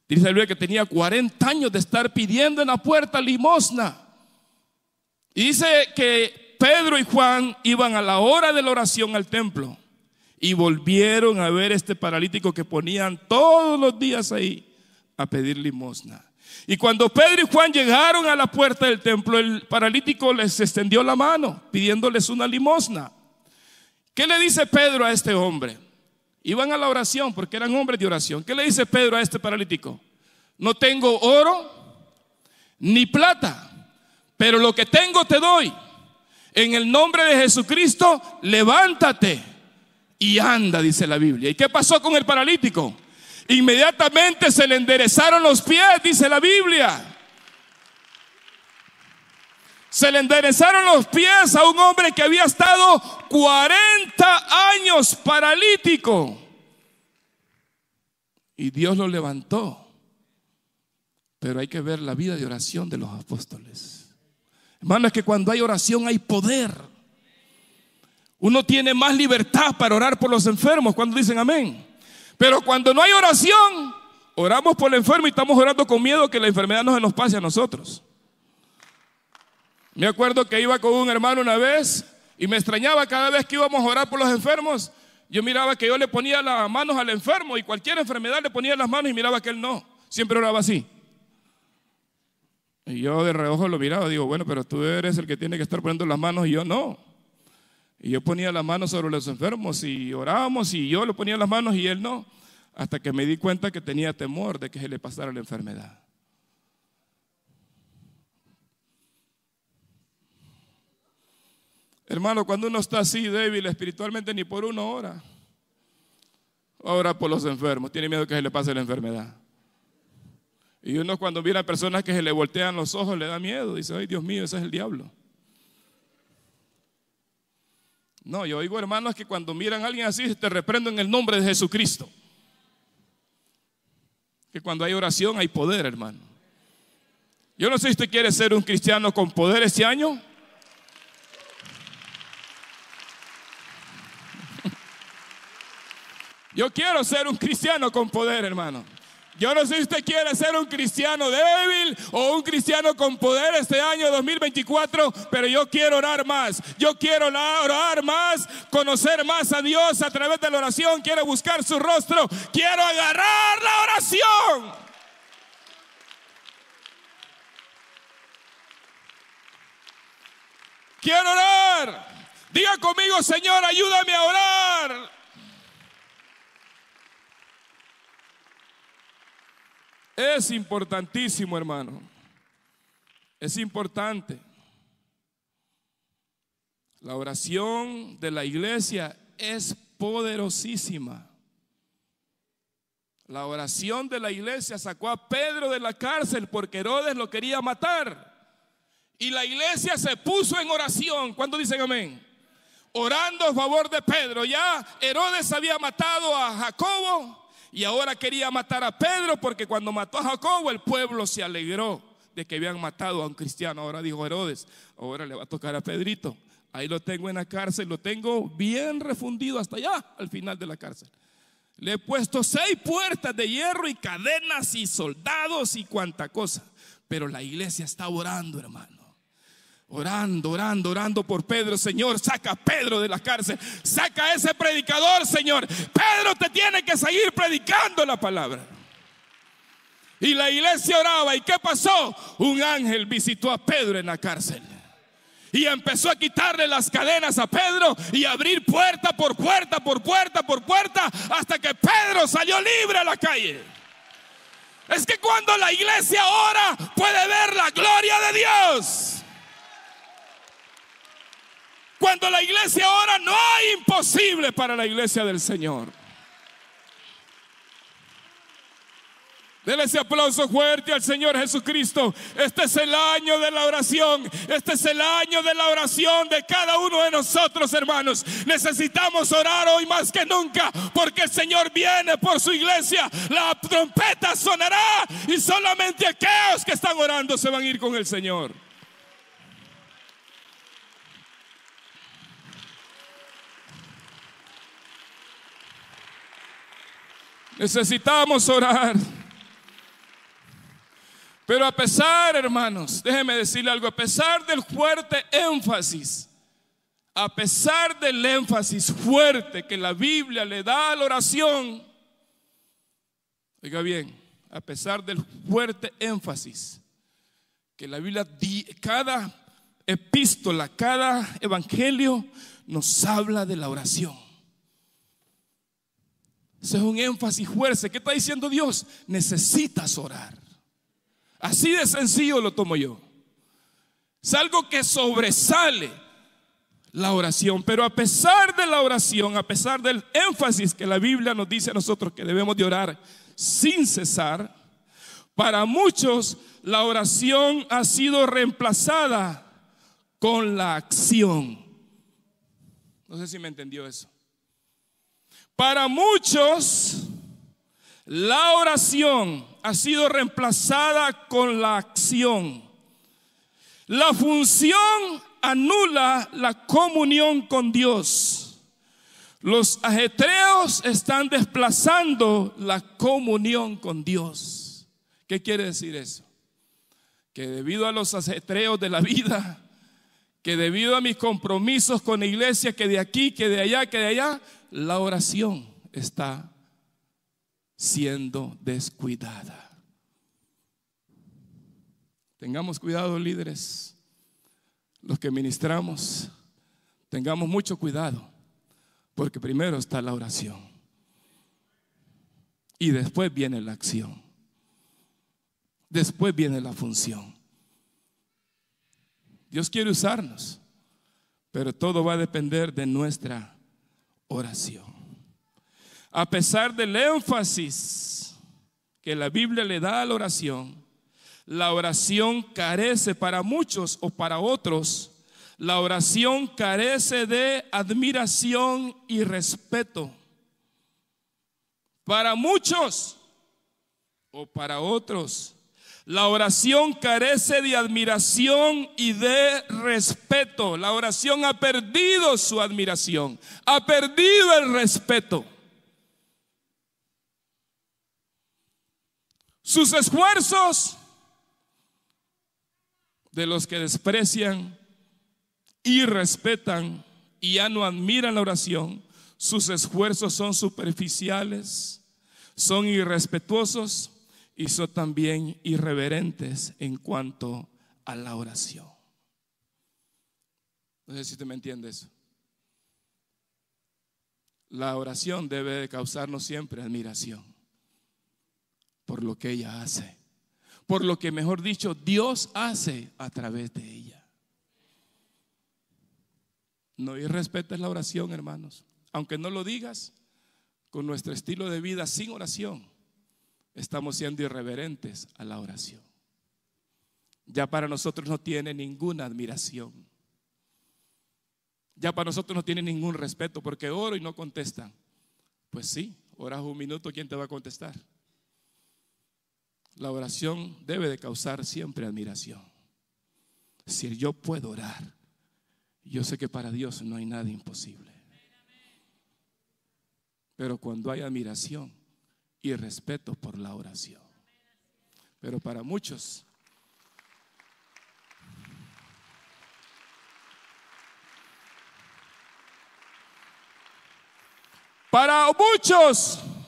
Speaker 1: Dice la Biblia que tenía 40 años de estar pidiendo en la puerta limosna. Y dice que Pedro y Juan iban a la hora de la oración al templo y volvieron a ver este paralítico que ponían todos los días ahí a pedir limosna. Y cuando Pedro y Juan llegaron a la puerta del templo, el paralítico les extendió la mano pidiéndoles una limosna. ¿Qué le dice Pedro a este hombre? Iban a la oración porque eran hombres de oración. ¿Qué le dice Pedro a este paralítico? No tengo oro ni plata, pero lo que tengo te doy. En el nombre de Jesucristo, levántate y anda, dice la Biblia. ¿Y qué pasó con el paralítico? Inmediatamente se le enderezaron los pies, dice la Biblia. Se le enderezaron los pies a un hombre que había estado 40 años paralítico. Y Dios lo levantó. Pero hay que ver la vida de oración de los apóstoles. Hermano, es que cuando hay oración hay poder. Uno tiene más libertad para orar por los enfermos cuando dicen amén. Pero cuando no hay oración, oramos por el enfermo y estamos orando con miedo que la enfermedad no se nos pase a nosotros. Me acuerdo que iba con un hermano una vez y me extrañaba cada vez que íbamos a orar por los enfermos. Yo miraba que yo le ponía las manos al enfermo y cualquier enfermedad le ponía las manos y miraba que él no. Siempre oraba así. Y yo de reojo lo miraba, digo, bueno, pero tú eres el que tiene que estar poniendo las manos y yo no. Y yo ponía las manos sobre los enfermos y orábamos y yo le ponía las manos y él no. Hasta que me di cuenta que tenía temor de que se le pasara la enfermedad. Hermano, cuando uno está así débil espiritualmente, ni por uno ora. Ora por los enfermos, tiene miedo que se le pase la enfermedad. Y uno cuando mira a personas que se le voltean los ojos le da miedo, dice, ay Dios mío, ese es el diablo. No, yo oigo hermanos que cuando miran a alguien así, te reprendo en el nombre de Jesucristo. Que cuando hay oración hay poder, hermano. Yo no sé si usted quiere ser un cristiano con poder este año. Yo quiero ser un cristiano con poder, hermano. Yo no sé si usted quiere ser un cristiano débil o un cristiano con poder este año 2024, pero yo quiero orar más. Yo quiero orar más, conocer más a Dios a través de la oración. Quiero buscar su rostro. Quiero agarrar la oración. Quiero orar. Diga conmigo, Señor, ayúdame a orar. Es importantísimo, hermano. Es importante. La oración de la iglesia es poderosísima. La oración de la iglesia sacó a Pedro de la cárcel porque Herodes lo quería matar. Y la iglesia se puso en oración. ¿Cuántos dicen amén? Orando a favor de Pedro. Ya Herodes había matado a Jacobo. Y ahora quería matar a Pedro porque cuando mató a Jacobo el pueblo se alegró de que habían matado a un cristiano. Ahora dijo Herodes, ahora le va a tocar a Pedrito. Ahí lo tengo en la cárcel, lo tengo bien refundido hasta allá al final de la cárcel. Le he puesto 6 puertas de hierro y cadenas y soldados y cuanta cosa. Pero la iglesia está orando, hermano. Orando por Pedro. Señor, saca a Pedro de la cárcel. Saca a ese predicador, Señor. Pedro te tiene que seguir predicando la palabra. Y la iglesia oraba. ¿Y qué pasó? Un ángel visitó a Pedro en la cárcel y empezó a quitarle las cadenas a Pedro y abrir puerta por puerta, por puerta, por puerta, hasta que Pedro salió libre a la calle. Es que cuando la iglesia ora puede ver la gloria de Dios. Cuando la iglesia ora, no hay imposible para la iglesia del Señor. Denle ese aplauso fuerte al Señor Jesucristo. Este es el año de la oración. Este es el año de la oración de cada uno de nosotros, hermanos. Necesitamos orar hoy más que nunca, porque el Señor viene por su iglesia. La trompeta sonará y solamente aquellos que están orando se van a ir con el Señor. Necesitamos orar. Pero a pesar, hermanos, déjenme decirle algo, a pesar del fuerte énfasis, a pesar del énfasis fuerte que la Biblia le da a la oración, oiga bien, a pesar del fuerte énfasis que la Biblia, cada epístola, cada evangelio nos habla de la oración. Ese es un énfasis fuerte. ¿Qué está diciendo Dios? Necesitas orar. Así de sencillo lo tomo yo. Es algo que sobresale la oración. Pero a pesar de la oración, a pesar del énfasis que la Biblia nos dice a nosotros que debemos de orar sin cesar, para muchos la oración ha sido reemplazada con la acción. No sé si me entendió eso. Para muchos, la oración ha sido reemplazada con la acción. La función anula la comunión con Dios. Los ajetreos están desplazando la comunión con Dios. ¿Qué quiere decir eso? Que debido a los ajetreos de la vida, que debido a mis compromisos con la iglesia, que de aquí, que de allá, la oración está siendo descuidada. Tengamos cuidado, líderes, los que ministramos, tengamos mucho cuidado, porque primero está la oración y después viene la acción, después viene la función. Dios quiere usarnos, pero todo va a depender de nuestra oración. A pesar del énfasis que la Biblia le da a la oración carece para muchos o para otros. La oración carece de admiración y respeto. Para muchos o para otros, la oración carece de admiración y de respeto. La oración ha perdido su admiración, ha perdido el respeto. Sus esfuerzos, de los que desprecian y respetan y ya no admiran la oración, sus esfuerzos son superficiales, son irrespetuosos y son también irreverentes en cuanto a la oración. No sé si usted me entiende eso. La oración debe de causarnos siempre admiración por lo que ella hace, por lo que, mejor dicho, Dios hace a través de ella. No irrespetes la oración, hermanos. Aunque no lo digas, con nuestro estilo de vida sin oración, estamos siendo irreverentes a la oración. Ya para nosotros no tiene ninguna admiración. Ya para nosotros no tiene ningún respeto, porque oro y no contestan. Pues sí, oras un minuto, ¿quién te va a contestar? La oración debe de causar siempre admiración. Si yo puedo orar, yo sé que para Dios no hay nada imposible. Pero cuando hay admiración y respeto por la oración. Pero para muchos,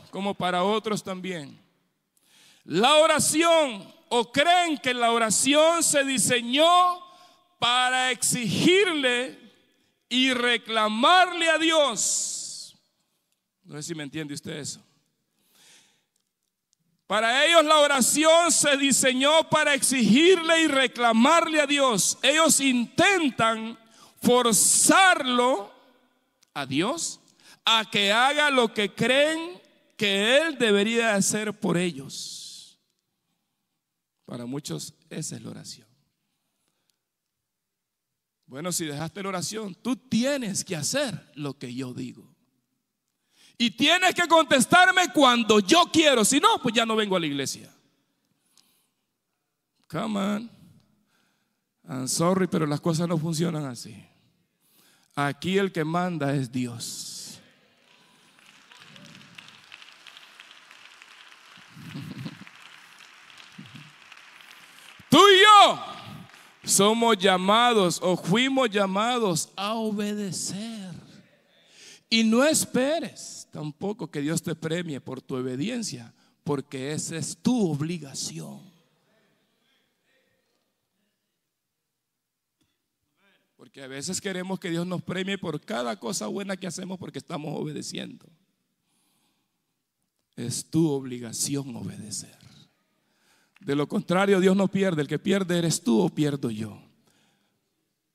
Speaker 1: como para otros también, la oración, o creen que la oración se diseñó para exigirle y reclamarle a Dios. No sé si me entiende usted eso. Para ellos la oración se diseñó para exigirle y reclamarle a Dios. Ellos intentan forzarlo a Dios a que haga lo que creen que Él debería hacer por ellos. Para muchos esa es la oración. Bueno, si dejaste la oración, tú tienes que hacer lo que yo digo. Y tienes que contestarme cuando yo quiero. Si no, pues ya no vengo a la iglesia. Come on. I'm sorry, pero las cosas no funcionan así. Aquí el que manda es Dios. Tú y yo somos llamados o fuimos llamados a obedecer. Y no esperes tampoco que Dios te premie por tu obediencia, porque esa es tu obligación. Porque a veces queremos que Dios nos premie por cada cosa buena que hacemos porque estamos obedeciendo. Es tu obligación obedecer. De lo contrario, Dios no pierde. El que pierde eres tú o pierdo yo.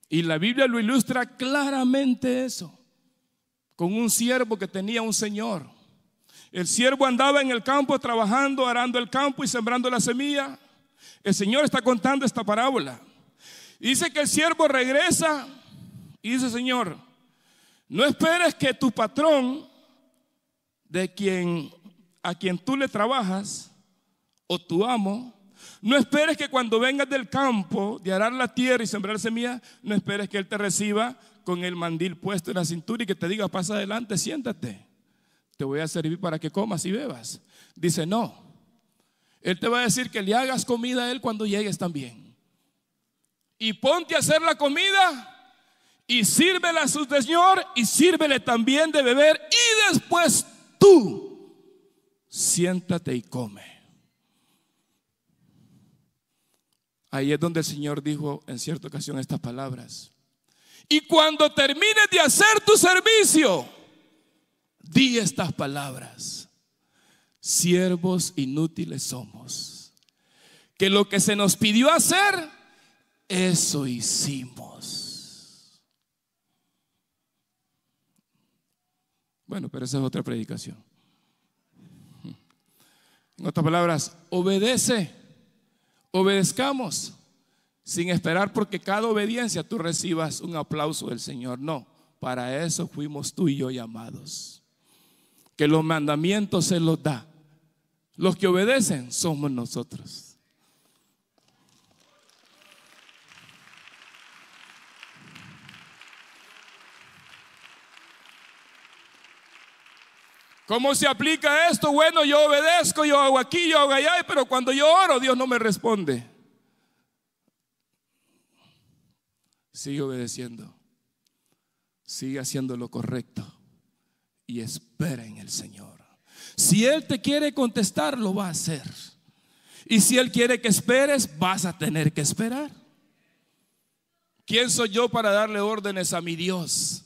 Speaker 1: Y la Biblia lo ilustra claramente eso, con un siervo que tenía un señor. El siervo andaba en el campo trabajando, arando el campo y sembrando la semilla. El Señor está contando esta parábola. Dice que el siervo regresa y dice: Señor, no esperes que tu patrón, a quien tú le trabajas, o tu amo, No esperes que cuando vengas del campo de arar la tierra y sembrar semilla, no esperes que Él te reciba con el mandil puesto en la cintura y que te diga: pasa adelante, siéntate, te voy a servir para que comas y bebas. Dice: no, Él te va a decir que le hagas comida a Él cuando llegues también. Y ponte a hacer la comida y sírvela a su Señor y sírvele también de beber, y después tú siéntate y come. Ahí es donde el Señor dijo en cierta ocasión estas palabras: y cuando termines de hacer tu servicio, di estas palabras: siervos inútiles somos, que lo que se nos pidió hacer, eso hicimos. Bueno, pero esa es otra predicación. En otras palabras, obedezcamos sin esperar porque cada obediencia tú recibas un aplauso del Señor. No, para eso fuimos tú y yo llamados. Que los mandamientos se los da. Los que obedecen somos nosotros. ¿Cómo se aplica esto? Bueno, yo obedezco, yo hago aquí, yo hago allá, pero cuando yo oro, Dios no me responde. Sigue obedeciendo, sigue haciendo lo correcto y espera en el Señor. Si Él te quiere contestar, lo va a hacer. Y si Él quiere que esperes, vas a tener que esperar. ¿Quién soy yo para darle órdenes a mi Dios?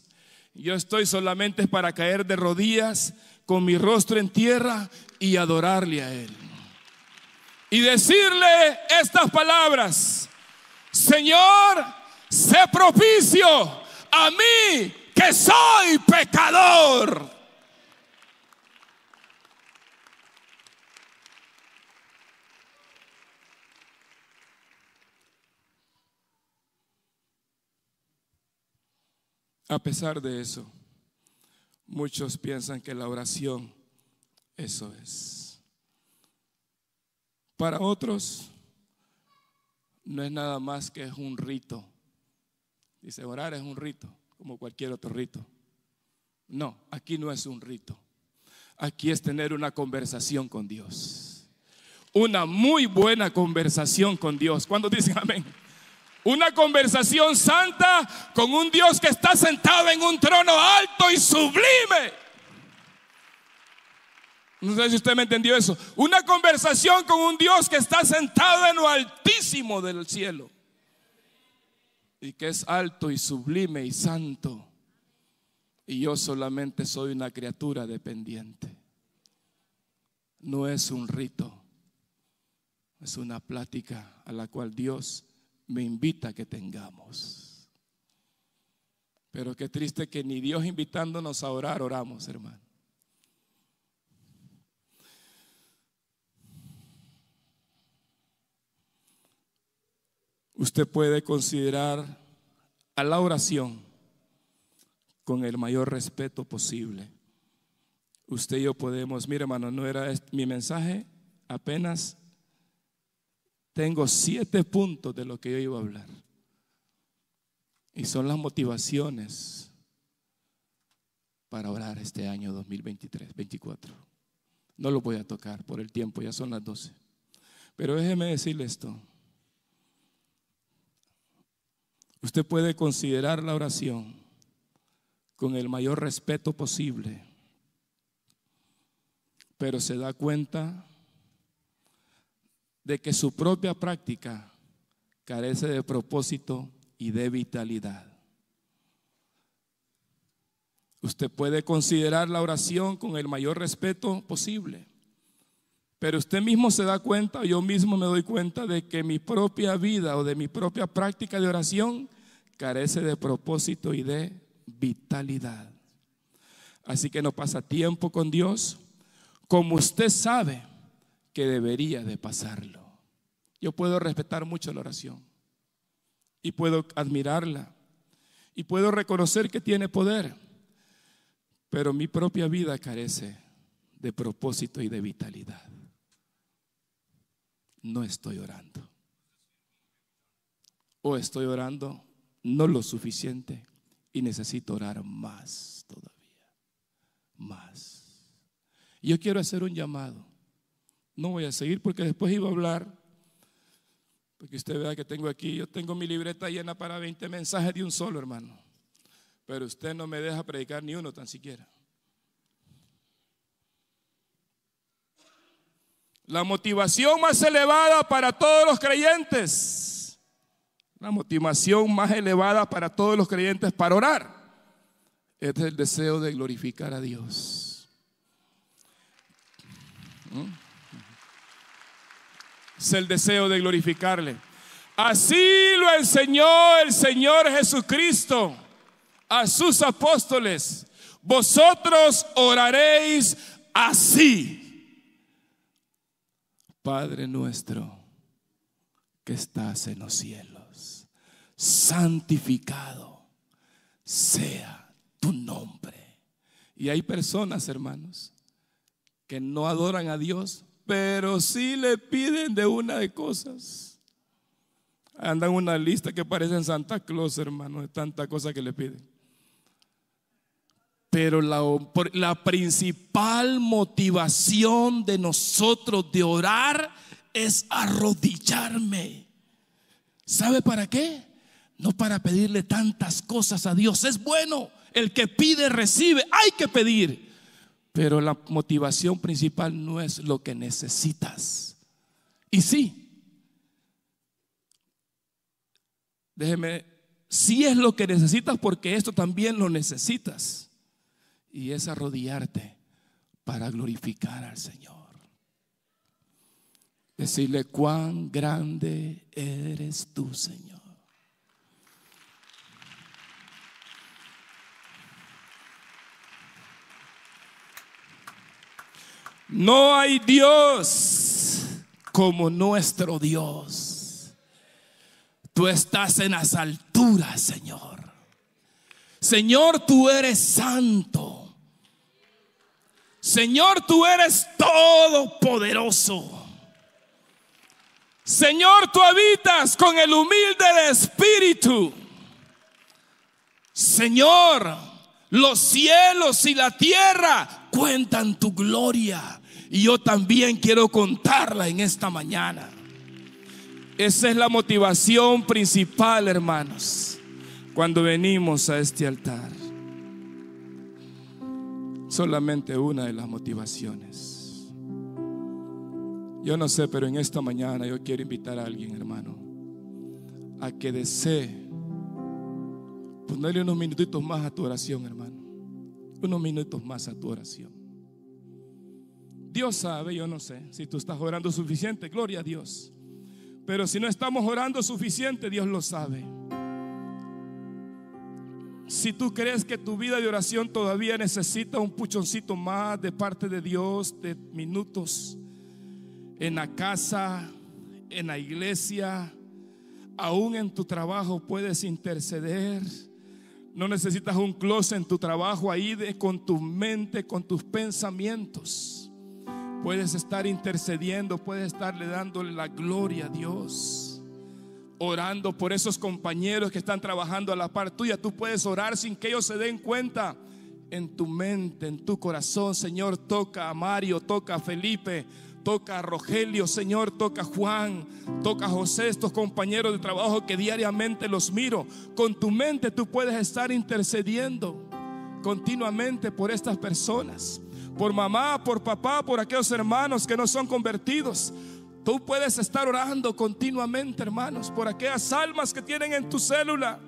Speaker 1: Yo estoy solamente para caer de rodillas con mi rostro en tierra y adorarle a Él. Y decirle estas palabras: Señor, sé propicio a mí que soy pecador. A pesar de eso, muchos piensan que la oración, eso es. Para otros, no es nada más que es un rito. Dice, orar es un rito, como cualquier otro rito. No, aquí no es un rito. Aquí es tener una conversación con Dios. Una muy buena conversación con Dios. ¿Cuántos dicen amén? Una conversación santa con un Dios que está sentado en un trono alto y sublime. No sé si usted me entendió eso. Una conversación con un Dios que está sentado en lo altísimo del cielo y que es alto y sublime y santo. Y yo solamente soy una criatura dependiente. No es un rito, es una plática a la cual Dios me invita a que tengamos. Pero qué triste que ni Dios invitándonos a orar, oramos, hermano. Usted puede considerar a la oración con el mayor respeto posible. Usted y yo podemos, mire hermano, no era mi mensaje, apenas tengo 7 puntos de lo que yo iba a hablar. Y son las motivaciones para orar este año 2023-24. No lo voy a tocar por el tiempo, ya son las 12. Pero déjeme decirle esto. Usted puede considerar la oración con el mayor respeto posible, pero se da cuenta de que su propia práctica carece de propósito y de vitalidad. Usted puede considerar la oración con el mayor respeto posible, pero usted mismo se da cuenta, yo mismo me doy cuenta de que mi propia vida o de mi propia práctica de oración carece de propósito y de vitalidad. Así que no pasa tiempo con Dios como usted sabe que debería de pasarlo. Yo puedo respetar mucho la oración y puedo admirarla y puedo reconocer que tiene poder, pero mi propia vida carece de propósito y de vitalidad. no estoy orando. O estoy orando no lo suficiente y necesito orar más todavía. Más. Yo quiero hacer un llamado. No voy a seguir porque después iba a hablar. Porque usted vea que tengo aquí, yo tengo mi libreta llena para 20 mensajes de un solo, hermano. Pero usted no me deja predicar ni uno tan siquiera. La motivación más elevada para todos los creyentes, la motivación más elevada para todos los creyentes para orar, es el deseo de glorificar a Dios. Es el deseo de glorificarle. Así lo enseñó el Señor Jesucristo a sus apóstoles. Vosotros oraréis así: Padre nuestro que estás en los cielos, santificado sea tu nombre. Y hay personas, hermanos, que no adoran a Dios, pero sí le piden de una de cosas. Andan una lista que parecen Santa Claus, hermano, de tanta cosa que le piden. Pero la principal motivación de nosotros de orar es arrodillarme. ¿Sabe para qué? No para pedirle tantas cosas a Dios. Es bueno, el que pide recibe, hay que pedir. Pero la motivación principal no es lo que necesitas. Y sí, déjeme, sí es lo que necesitas, porque esto también lo necesitas. Y es arrodillarte para glorificar al Señor. Decirle: cuán grande eres tú, Señor. No hay Dios como nuestro Dios. Tú estás en las alturas, Señor. Señor, tú eres santo. Señor, tú eres todopoderoso. Señor, tú habitas con el humilde de espíritu. Señor, los cielos y la tierra cuentan tu gloria, y yo también quiero contarla en esta mañana. Esa es la motivación principal, hermanos, cuando venimos a este altar. Solamente una de las motivaciones. Yo no sé, pero en esta mañana yo quiero invitar a alguien, hermano, a que desee ponerle unos minutitos más a tu oración, hermano. Unos minutos más a tu oración. Dios sabe, yo no sé si tú estás orando suficiente, gloria a Dios. Pero si no estamos orando suficiente, Dios lo sabe. Si tú crees que tu vida de oración todavía necesita un puchoncito más de parte de Dios, de minutos en la casa, en la iglesia, aún en tu trabajo puedes interceder. No necesitas un closet en tu trabajo ahí con tu mente, con tus pensamientos. Puedes estar intercediendo, puedes estarle dándole la gloria a Dios. Orando por esos compañeros que están trabajando a la par tuya. Tú puedes orar sin que ellos se den cuenta. En tu mente, en tu corazón: Señor, toca a Mario, toca a Felipe, toca a Rogelio, Señor, toca a Juan, toca a José, estos compañeros de trabajo que diariamente los miro. Con tu mente tú puedes estar intercediendo continuamente por estas personas, por mamá, por papá, por aquellos hermanos que no son convertidos. Tú puedes estar orando continuamente, hermanos, por aquellas almas que tienen en tu célula.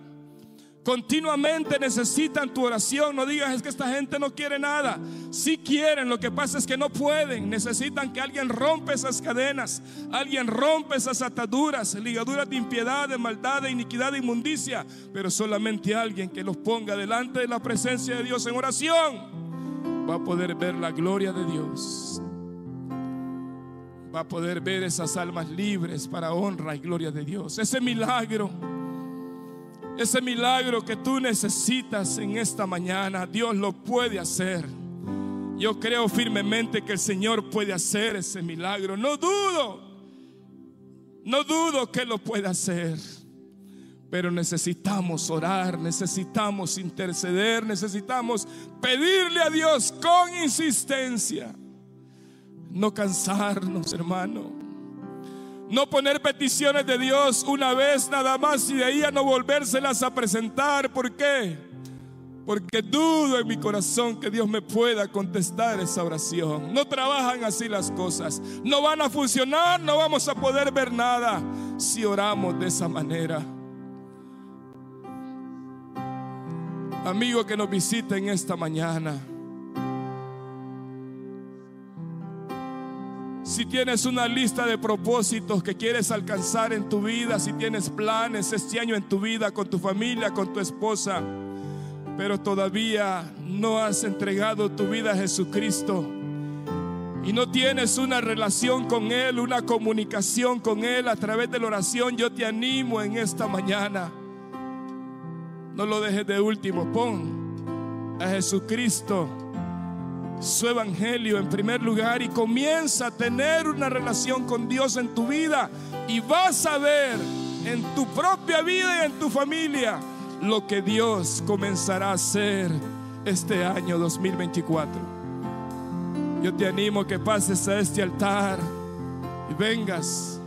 Speaker 1: Continuamente necesitan tu oración. No digas: es que esta gente no quiere nada. Sí quieren, lo que pasa es que no pueden. Necesitan que alguien rompa esas cadenas, alguien rompa esas ataduras, ligaduras de impiedad, de maldad, de iniquidad, de inmundicia. Pero solamente alguien que los ponga delante de la presencia de Dios en oración va a poder ver la gloria de Dios. Va a poder ver esas almas libres para honra y gloria de Dios. Ese milagro que tú necesitas en esta mañana, Dios lo puede hacer. Yo creo firmemente que el Señor puede hacer ese milagro. No dudo No dudo que lo pueda hacer, pero necesitamos orar, necesitamos interceder, necesitamos pedirle a Dios con insistencia. No cansarnos, hermano. No poner peticiones de Dios una vez nada más y de ahí a no volvérselas a presentar. ¿Por qué? Porque dudo en mi corazón que Dios me pueda contestar esa oración. No trabajan así las cosas. No van a funcionar, no vamos a poder ver nada si oramos de esa manera. Amigo que nos visita en esta mañana, si tienes una lista de propósitos que quieres alcanzar en tu vida, si tienes planes este año en tu vida, con tu familia, con tu esposa, pero todavía no has entregado tu vida a Jesucristo y no tienes una relación con Él, una comunicación con Él a través de la oración, yo te animo en esta mañana. No lo dejes de último. Pon a Jesucristo, su evangelio en primer lugar y comienza a tener una relación con Dios en tu vida, y vas a ver en tu propia vida y en tu familia lo que Dios comenzará a hacer este año 2024. Yo te animo a que pases a este altar y vengas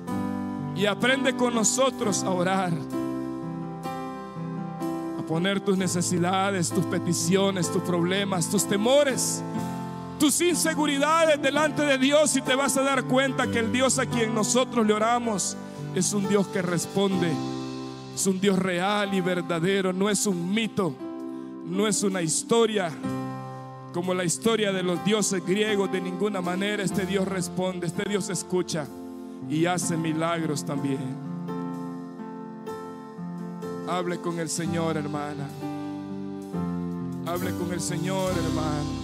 Speaker 1: y aprende con nosotros a orar, a poner tus necesidades, tus peticiones, tus problemas, tus temores, tus inseguridades delante de Dios, y te vas a dar cuenta que el Dios a quien nosotros le oramos es un Dios que responde. Es un Dios real y verdadero, no es un mito, no es una historia como la historia de los dioses griegos. De ninguna manera. Este Dios responde, este Dios escucha y hace milagros también. Hable con el Señor, hermana. Hable con el Señor, hermano.